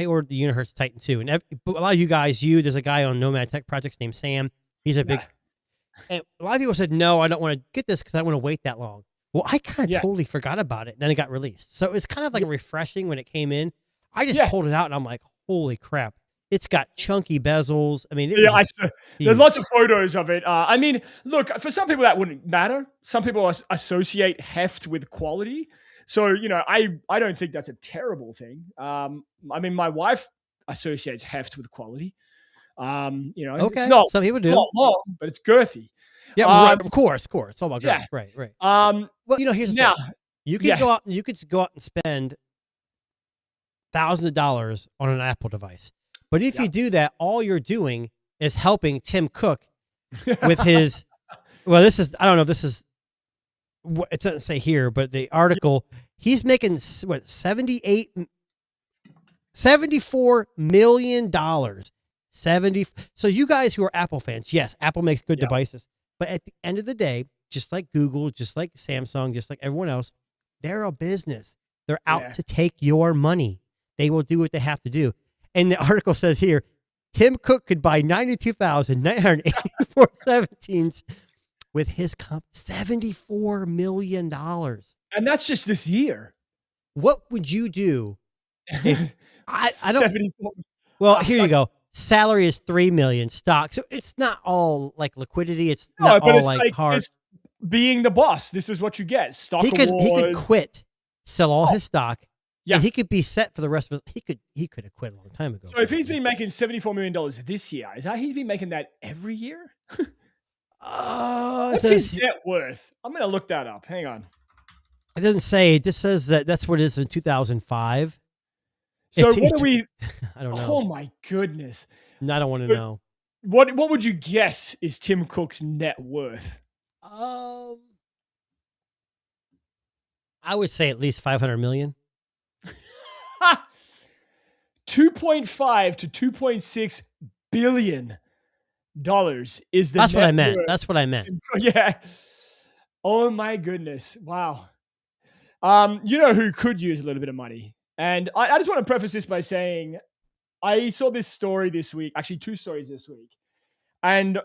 ordered the Unihertz Titan 2, and a lot of you guys, there's a guy on Nomad Tech Projects named Sam. He's a big, and a lot of people said, no, I don't want to get this because I want to wait that long. Well, I kind of totally forgot about it. Then it got released. So it's kind of like refreshing when it came in. I just pulled it out and I'm like, holy crap. It's got chunky bezels. I mean, it Yeah, was just there's huge. lots of photos of it. I mean, look, for some people that wouldn't matter. Some people associate heft with quality. So, you know, I don't think that's a terrible thing. I mean, my wife associates heft with quality. You know, Okay, it's not, some people it's do. not long, but it's girthy. Yeah, right, of course. It's all about girls. yeah. Right. Well, Well, you know, here's the now, thing. You could yeah. go out. You could go out and spend thousands of dollars on an Apple device, but if you do that, all you're doing is helping Tim Cook with his. Well, this is, I don't know if this is what it doesn't say here, but the article, he's making what, $74 million. 70. So you guys who are Apple fans, yes, Apple makes good devices, but at the end of the day, just like Google, just like Samsung, just like everyone else, they're a business. They're out to take your money. They will do what they have to do. And the article says here, Tim Cook could buy 92,984 17s with his $74 million. And that's just this year. What would you do if I don't? 74. Well, here you go. Salary is $3 million. Stock, so it's not all like liquidity. It's No, not but all it's like hard. it's being the boss. This is what you get. Stock He could awards. quit, sell all his stock, Yeah. and he could be set for the rest of his. He could have quit a long time ago. So if he's been making $74 million this year, is that he's been making that every year? it What's says- his net worth? I'm going to look that up. Hang on. it doesn't say. It just says that that's what it is in 2005. So It's- what are we? I don't know. Oh my goodness. I don't want to know. What would you guess is Tim Cook's net worth? I would say at least 500 million. 2.5 to 2.6 billion dollars is the. That's what net I meant. worth. That's what I meant. Yeah. Oh my goodness. Wow. You know who could use a little bit of money? And I just want to preface this by saying I saw this story this week, actually 2 stories this week. And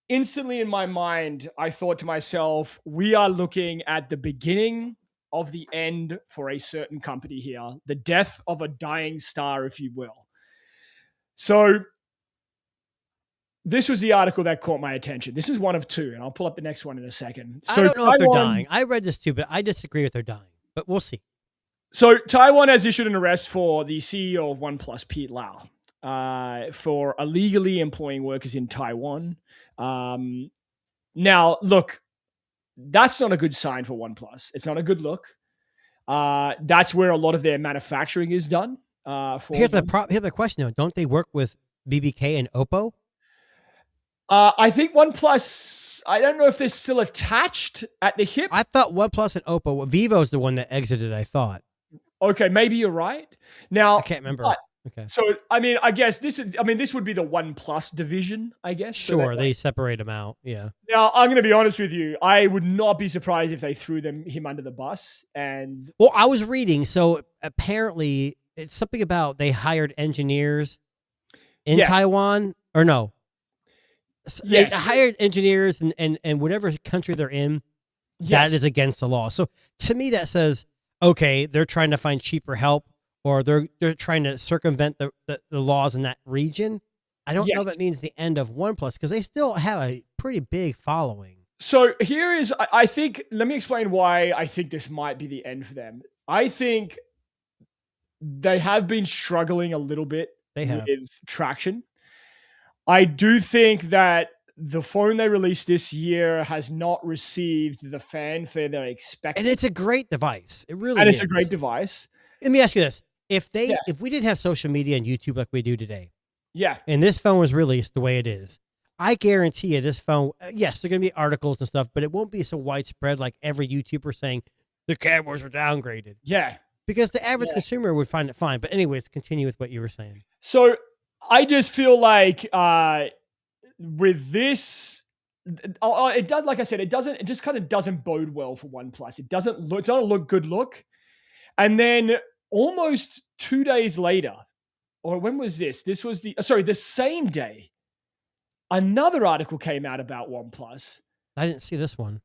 instantly in my mind, I thought to myself, we are looking at the beginning of the end for a certain company here, the death of a dying star, if you will. So this was the article that caught my attention. This is one of 2, and I'll pull up the next one in a second. So I don't know if they're Taiwan- dying. I read this too, but I disagree with their dying. But we'll see. So Taiwan has issued an arrest for the CEO of OnePlus, Pete Lau, for illegally employing workers in Taiwan. Now, look, that's not a good sign for OnePlus. It's not a good look. That's where a lot of their manufacturing is done. Here's the question though. Don't they work with BBK and Oppo? I think OnePlus, I don't know if they're still attached at the hip. I thought OnePlus and Oppo. Vivo's the one that exited. I thought. Okay, maybe you're right. Now, I can't remember. but- Okay. So, I mean, I guess this would be the OnePlus division, I guess. So Sure, that- they separate them out. Yeah. Now, I'm going to be honest with you. I would not be surprised if they threw him under the bus. And Well, I was reading. So apparently, it's something about they hired engineers in Yeah. Taiwan, or no? Yes. They hired engineers and whatever country they're in, yes, that is against the law. So to me, that says, okay, they're trying to find cheaper help, or they're trying to circumvent the laws in that region. I don't know if Yes. that means the end of OnePlus because they still have a pretty big following. So here is, I think, let me explain why I think this might be the end for them. I think they have been struggling a little bit They have. with traction. I do think that the phone they released this year has not received the fanfare they're expecting. And it's a great device. It really And is. it's a great device. Let me ask you this. If Yeah. we didn't have social media and YouTube like we do today, Yeah. and this phone was released the way it is, I guarantee you this phone, yes, there are going to be articles and stuff, but it won't be so widespread like every YouTuber saying the cameras are downgraded. Yeah. Because the average Yeah. consumer would find it fine. But anyways, continue with what you were saying. So I just feel like with this, it does, like I said, it just kind of doesn't bode well for OnePlus. It's not a good look. And then almost 2 days later, or when was this? This was the same day, another article came out about OnePlus, I didn't see this one.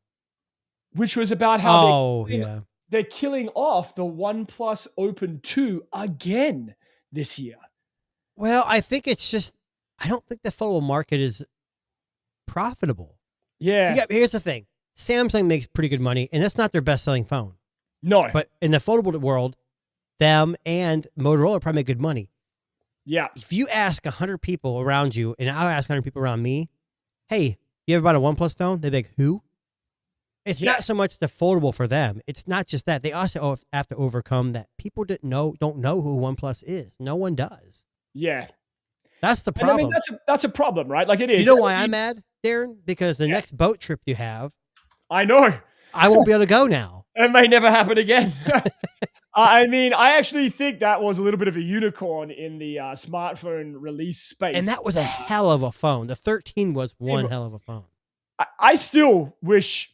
which was about how Oh, yeah. they're killing off the OnePlus Open 2 again this year. Well, I think it's just, I don't think the foldable market is profitable. Yeah. Here's the thing. Samsung makes pretty good money, and that's not their best-selling phone. No. But in the foldable world, them and Motorola probably make good money. Yeah. If you ask 100 people around you, and I'll ask 100 people around me, hey, you ever bought a OnePlus phone? They'd be like, who? It's Yeah. not so much the foldable for them. It's not just that. They also have to overcome that people don't know who OnePlus is. No one does. Yeah. That's the And problem. I mean, that's a problem, right? Like it is. You know why I'm mad, Darren? Because the Yeah. next boat trip you have, I know. I won't be able to go now. It may never happen again. I mean, I actually think that was a little bit of a unicorn in the smartphone release space. And that was a hell of a phone. The 13 was one hell of a phone. I still wish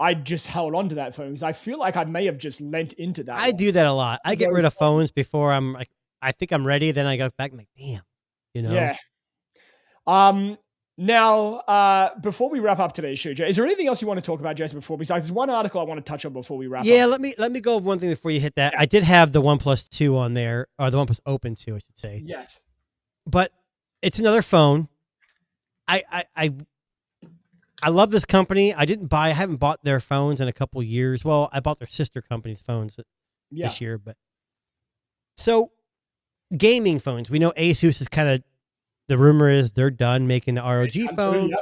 I just held on to that phone because I feel like I may have just lent into that. I do that a lot. I get rid of phones before I'm like, I think I'm ready. Then I go back and like, damn, you know? Yeah. Now, before we wrap up today's show, Jay, is there anything else you want to talk about, Jason, before? Besides, there's one article I want to touch on before we wrap Yeah, up. let me go over one thing before you hit that. I did have the OnePlus 2 on there, or the OnePlus Open 2, I should say. Yes. But it's another phone. I love this company. I haven't bought their phones in a couple years. Well, I bought their sister company's phones this year, but so gaming phones. We know Asus is kind of, the rumor is they're done making the ROG phone,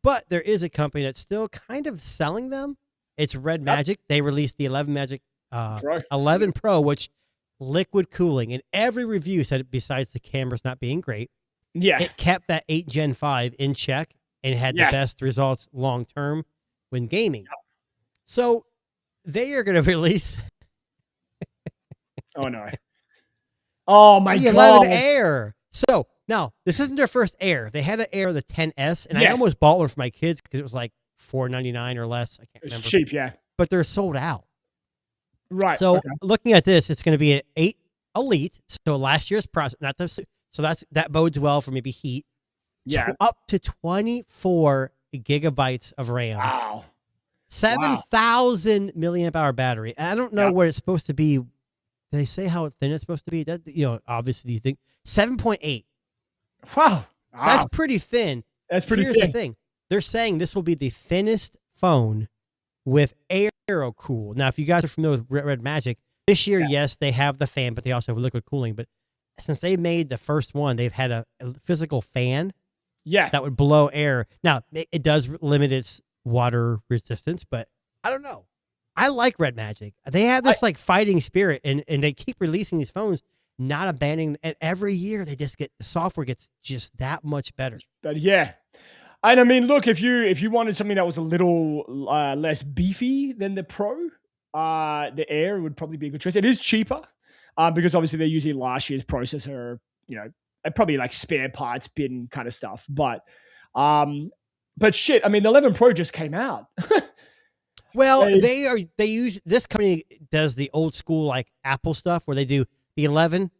but there is a company that's still kind of selling them. It's Red Magic. They released the 11 Magic 11 Pro, which liquid cooling, and every review said, besides the cameras not being great, it kept that 8 Gen 5 in check and had the best results long term when gaming. So they are going to release. Oh no! Oh my the God! 11 Air. So now this isn't their first Air. They had an Air, the 10S, and I almost bought one for my kids because it was like $4.99 or less. I can't remember. It's cheap, yeah. But they're sold out. Right. So looking at this, it's going to be an 8 Elite. So last year's process, that bodes well for maybe heat. Yeah. So up to 24 gigabytes of RAM. Wow. 7,000 milliamp hour battery. I don't know what it's supposed to be. Do they say how thin it's supposed to be? That, obviously you think 7.8. Wow. That's pretty thin. That's pretty Here's thin. the thing. They're saying this will be the thinnest phone with AeroCool. Now, if you guys are familiar with Red Magic, this year, yes, they have the fan, but they also have liquid cooling. But since they made the first one, they've had a physical fan that would blow air. Now, it does limit its water resistance, but I don't know. I like Red Magic. They have this fighting spirit, and they keep releasing these phones, not abandoning. And every year, the software gets just that much better. But yeah. And I mean, look, if you wanted something that was a little less beefy than the Pro, the Air would probably be a good choice. It is cheaper because obviously they're using last year's processor, probably like spare parts bin kind of stuff. But shit, I mean, the 11 Pro just came out. Well, this company does the old school like Apple stuff where they do the 11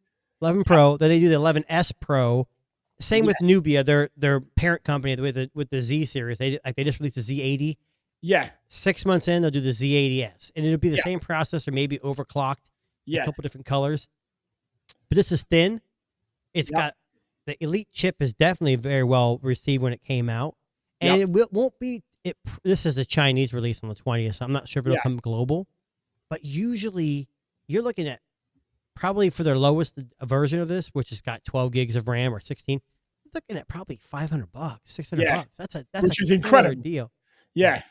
Pro, then they do the 11S Pro. Same with Nubia, their parent company with the Z series. They just released the Z80. Yeah. 6 months in, they'll do the Z80S, and it'll be the same processor, maybe overclocked, a couple different colors. But this is thin. It's got the Elite chip is definitely very well received when it came out, and it won't be. This is a Chinese release on the 20th, so I'm not sure if it'll come global. But usually, you're looking at probably for their lowest version of this, which has got 12 gigs of RAM or 16. Looking at probably $500, $600. That's which is a incredible deal. Yeah.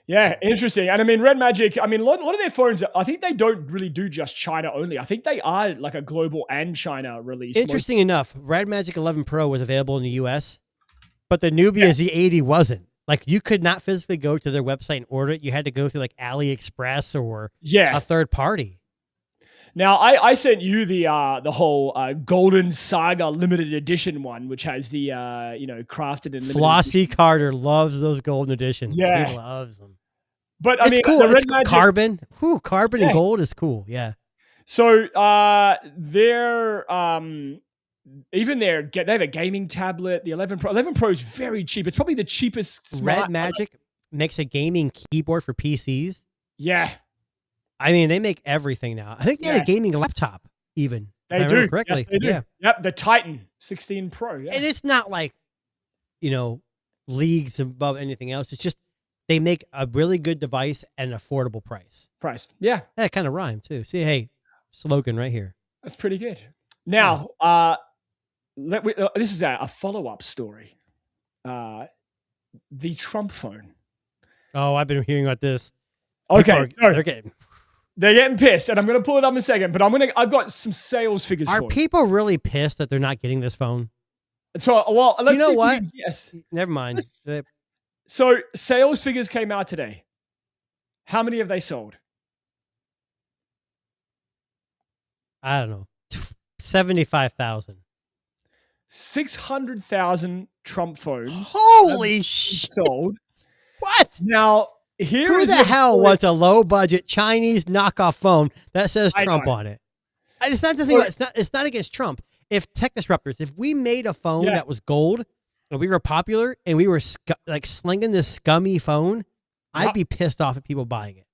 Yeah, interesting. And I mean, Red Magic, I mean, a lot of their phones, I think they don't really do just China only. I think they are like a global and China release. Interesting enough, Red Magic 11 Pro was available in the US, but the Nubia Z80 wasn't. Like, you could not physically go to their website and order it. You had to go through like AliExpress or a third party. Now, I sent you the whole Golden Saga limited edition one, which has the crafted and Flossie Carter loves those golden editions. Yeah. He loves them. But I mean, cool. the Red It's Magic, carbon. Whew, carbon and gold is cool. Yeah. So they're even they have a gaming tablet. The 11 Pro. 11 Pro is very cheap. It's probably the cheapest. Red Magic makes a gaming keyboard for PCs. Yeah. I mean, they make everything now. I think they had a gaming laptop even. They I do. remember correctly. Yes, they do. Yeah. Yep, the Titan 16 Pro. Yeah. And it's not like, leagues above anything else. It's just they make a really good device at an affordable price. Price. Yeah, That kind of rhyme too. See, hey, slogan right here. that's pretty good. Now, this is a follow-up story. The Trump phone. Oh, I've been hearing about this. Okay, so they're they're getting pissed, and I'm going to pull it up in a second. But I've got some sales figures. Are for people really pissed that they're not getting this phone? you. So, well, let's You know see if we what? can guess. Never mind. So, sales figures came out today. How many have they sold? I don't know. 75,000. 600,000 Trump phones Holy shit! sold. What? Now, here Who is the your hell story. wants a low budget Chinese knockoff phone that says I Trump know. on it? It's not the thing. It's not against Trump. If Tech Disruptors, if we made a phone Yeah. that was gold and we were popular and we were like slinging this scummy phone, I'd Yep. be pissed off at people buying it.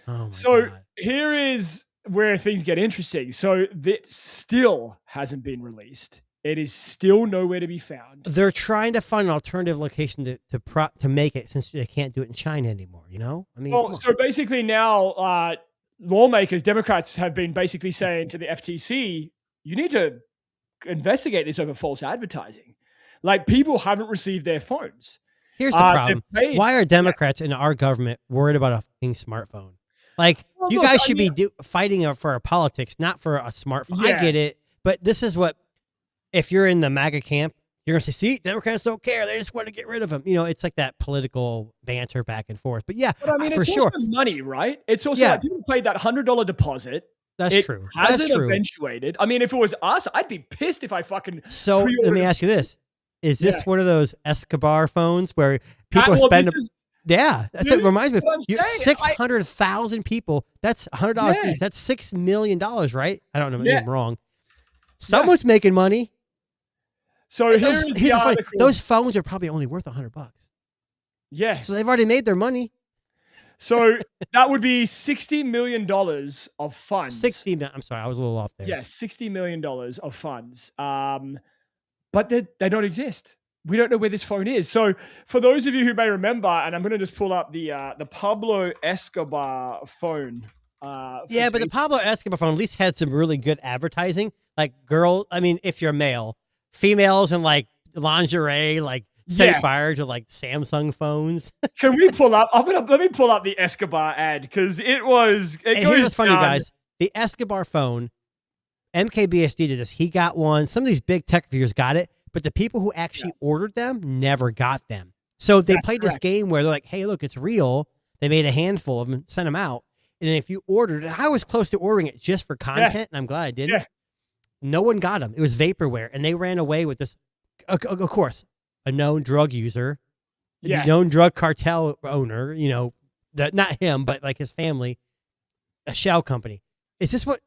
Oh my So god! here is where things get interesting. So that still hasn't been released. It is still nowhere to be found. They're trying to find an alternative location to make it since they can't do it in China anymore. I mean, come Well, on. so basically now lawmakers, Democrats have been basically saying to the FTC, you need to investigate this over false advertising. Like people haven't received their phones. Here's the they've problem. paid- Why are Democrats in our government worried about a fucking smartphone? Like, Well, you look, guys I should be mean- fighting for our politics, not for a smartphone. I Yeah. get it, but this is what, if you're in the MAGA camp, you're going to say, see, Democrats don't care. They just want to get rid of them. It's like that political banter back and forth. But yeah, But I mean, for it's sure. also money, right? It's also Yeah. like people paid that $100 deposit. That's It true. hasn't That's true. eventuated. I mean, if it was us, I'd be pissed if I fucking So let me pre-ordered- ask you this. Is this Yeah. one of those Escobar phones where people well, spend... this is- Yeah, that's Dude, it. Reminds me. that's what I'm You saying. 600,000 people. That's $100 Yeah. each. That's $6 million, right? I don't know. Yeah. I'm wrong. Someone's making money. So And here's here's the the funny, article. those phones are probably only worth $100. Yeah. So they've already made their money. So that would be $60 million of funds. 60. I'm sorry, I was a little off there. Yeah, $60 million of funds. But they don't exist. We don't know where this phone is. So for those of you who may remember, and I'm going to just pull up the Pablo Escobar phone. Yeah, but the Pablo Escobar phone at least had some really good advertising. Like if you're male, females in like lingerie, like set Yeah. fire to like Samsung phones. Can we pull up? Let me pull up the Escobar ad because it goes. And here's what's funny, down- guys. The Escobar phone, MKBSD did this. He got one. Some of these big tech reviewers got it, but the people who actually ordered them never got them. So they That's played this correct. game where they're like, hey, look, it's real. They made a handful of them, sent them out. And if you ordered it, I was close to ordering it just for content, and I'm glad I didn't. Yeah. No one got them. It was vaporware, and they ran away with this. Of course, a known drug user, Yeah. known drug cartel owner, not him, but like his family, a shell company. Is this what?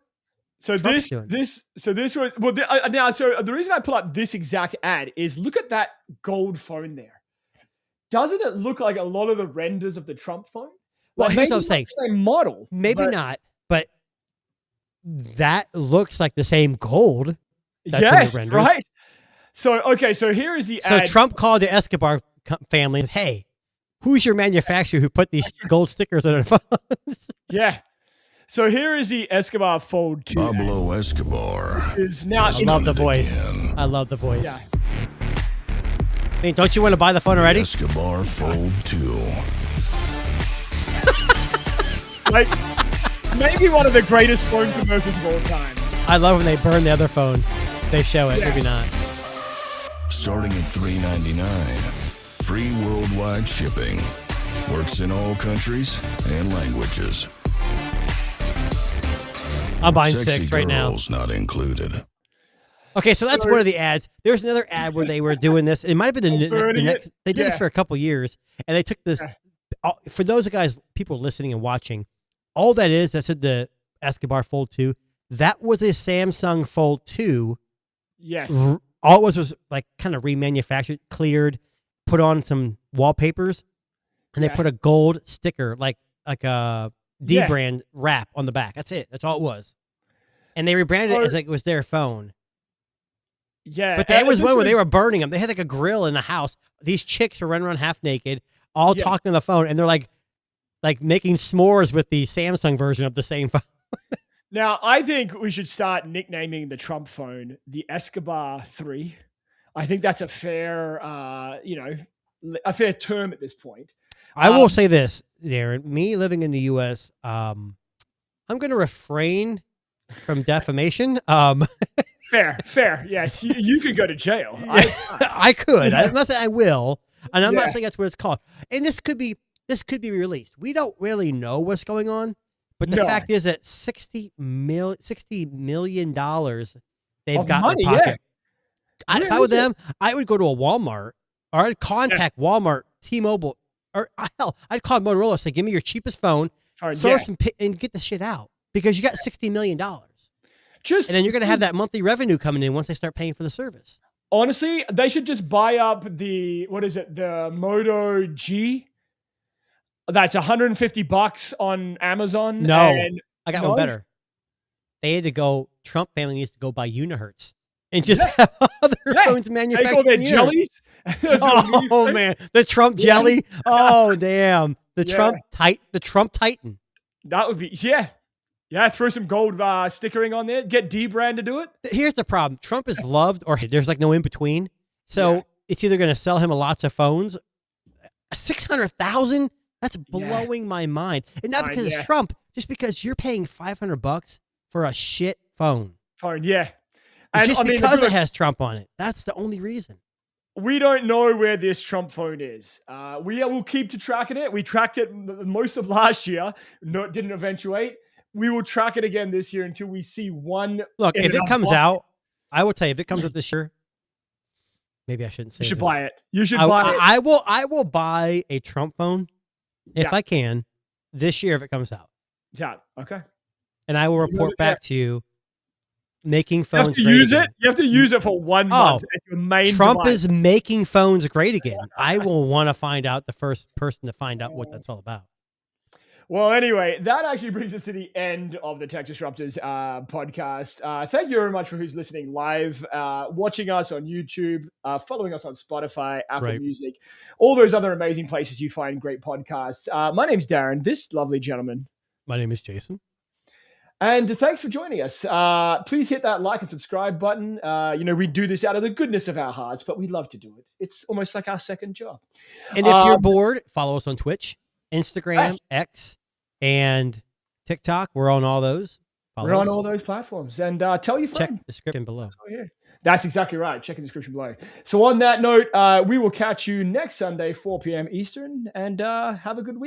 So Trump's this doing? was well now. So the reason I pull up this exact ad is look at that gold phone there. Doesn't it look like a lot of the renders of the Trump phone? Well, Like, here's maybe what I'm not saying. the same model, Maybe but not, but that looks like the same gold. That's in the yes, renders. right. So okay, so here is the So ad. Trump called the Escobar family and said, hey, who's your manufacturer who put these gold stickers on their phones? Yeah. So here is the Escobar Fold 2. Pablo Escobar. Is now I love the voice. Again. I love the voice. Yeah. I mean, don't you want to buy the phone already? Escobar Fold 2. like maybe one of the greatest phone commercials of all time. I love when they burn the other phone. They show it, Yeah. maybe not. Starting at $3.99. Free worldwide shipping. Works in all countries and languages. I'm buying Sexy 6 right now. girls not included. Okay, so that's one of the ads. There's another ad where they were doing this. It might have been the Burning next. it. They did this Yeah. for a couple years, and they took this. For those guys, people listening and watching, all that is, that said the Escobar Fold 2, that was a Samsung Fold 2. Yes. All it was like kind of remanufactured, cleared, put on some wallpapers, and they Yeah. put a gold sticker, like a D Yeah. brand wrap on the back. That's it. That's all it was. and they rebranded it as like it was their phone. Yeah, But that was this one where they were burning them. They had like a grill in the house. These chicks were running around half naked, all Yeah. talking on the phone, and they're like making s'mores with the Samsung version of the same phone. Now, I think we should start nicknaming the Trump phone the Escobar 3. I think that's a fair, a fair term at this point. I will say this, Darren. Me living in the U.S., I'm going to refrain from defamation. Fair. Yes, you could go to jail. I could. I'm not saying I will, and I'm Yeah. not saying that's what it's called. And this could be released. We don't really know what's going on, but the No. fact is that $60 million they've Of got money, in their pocket. yeah. If Where I were is it? them, I would go to a Walmart or I'd contact Walmart, T-Mobile, or hell, I'd call Motorola. Say, give me your cheapest phone, Fine, throw yeah. some and get the shit out because you got $60 million, and Just then you're going to have that monthly revenue coming in once they start paying for the service. honestly, they should just buy up the the Moto G. That's $150 on Amazon. No. and I got No? one better. They had to go. Trump family needs to go buy Unihertz and just have other Yeah. phones take manufactured. all their in Unihertz. jellies. That's what we Oh say. man, the Trump Yeah. jelly. Oh damn, the Yeah. Trump Titan. That would be yeah. Throw some gold stickering on there. Get D-Brand to do it. Here's the problem: Trump is loved, or there's like no in between. So Yeah. it's either going to sell him lots of phones. 600,000. That's blowing my mind, and not Fine, because yeah. it's Trump, just because you're paying $500 for a shit phone. Fine, yeah. And Just I mean, because look, it has Trump on it. That's the only reason. we don't know where this Trump phone is. We will keep to tracking it. We tracked it most of last year. No, it didn't eventuate. We will track it again this year until we see one. Look, in if it an comes unbox. out, I will tell you, if it comes out this year, maybe I shouldn't say You should this. buy it. You should buy it. I will buy a Trump phone if Yeah. I can this year if it comes out. Yeah. Okay. And I will report yeah. back to you making You have phones to great use again. it. You have to use it for 1 month as your main Trump device. is making phones great again. I will want to find out the first person to find out what that's all about. Well, anyway, that actually brings us to the end of the Tech Disruptors podcast. Thank you very much for who's listening live, watching us on YouTube, following us on Spotify, Apple Right. Music, all those other amazing places you find great podcasts. My name's Darren, this lovely gentleman. My name is Jason. And thanks for joining us. Please hit that like and subscribe button. We do this out of the goodness of our hearts, but we love to do it. It's almost like our second job. And if you're bored, follow us on Twitch, Instagram, Yes. X, and TikTok. We're on all those. Follow We're on us. all those platforms. And tell your Check friends. the description below. Oh, yeah. That's exactly right. Check the description below. So on that note, we will catch you next Sunday, 4 p.m. Eastern, and have a good week.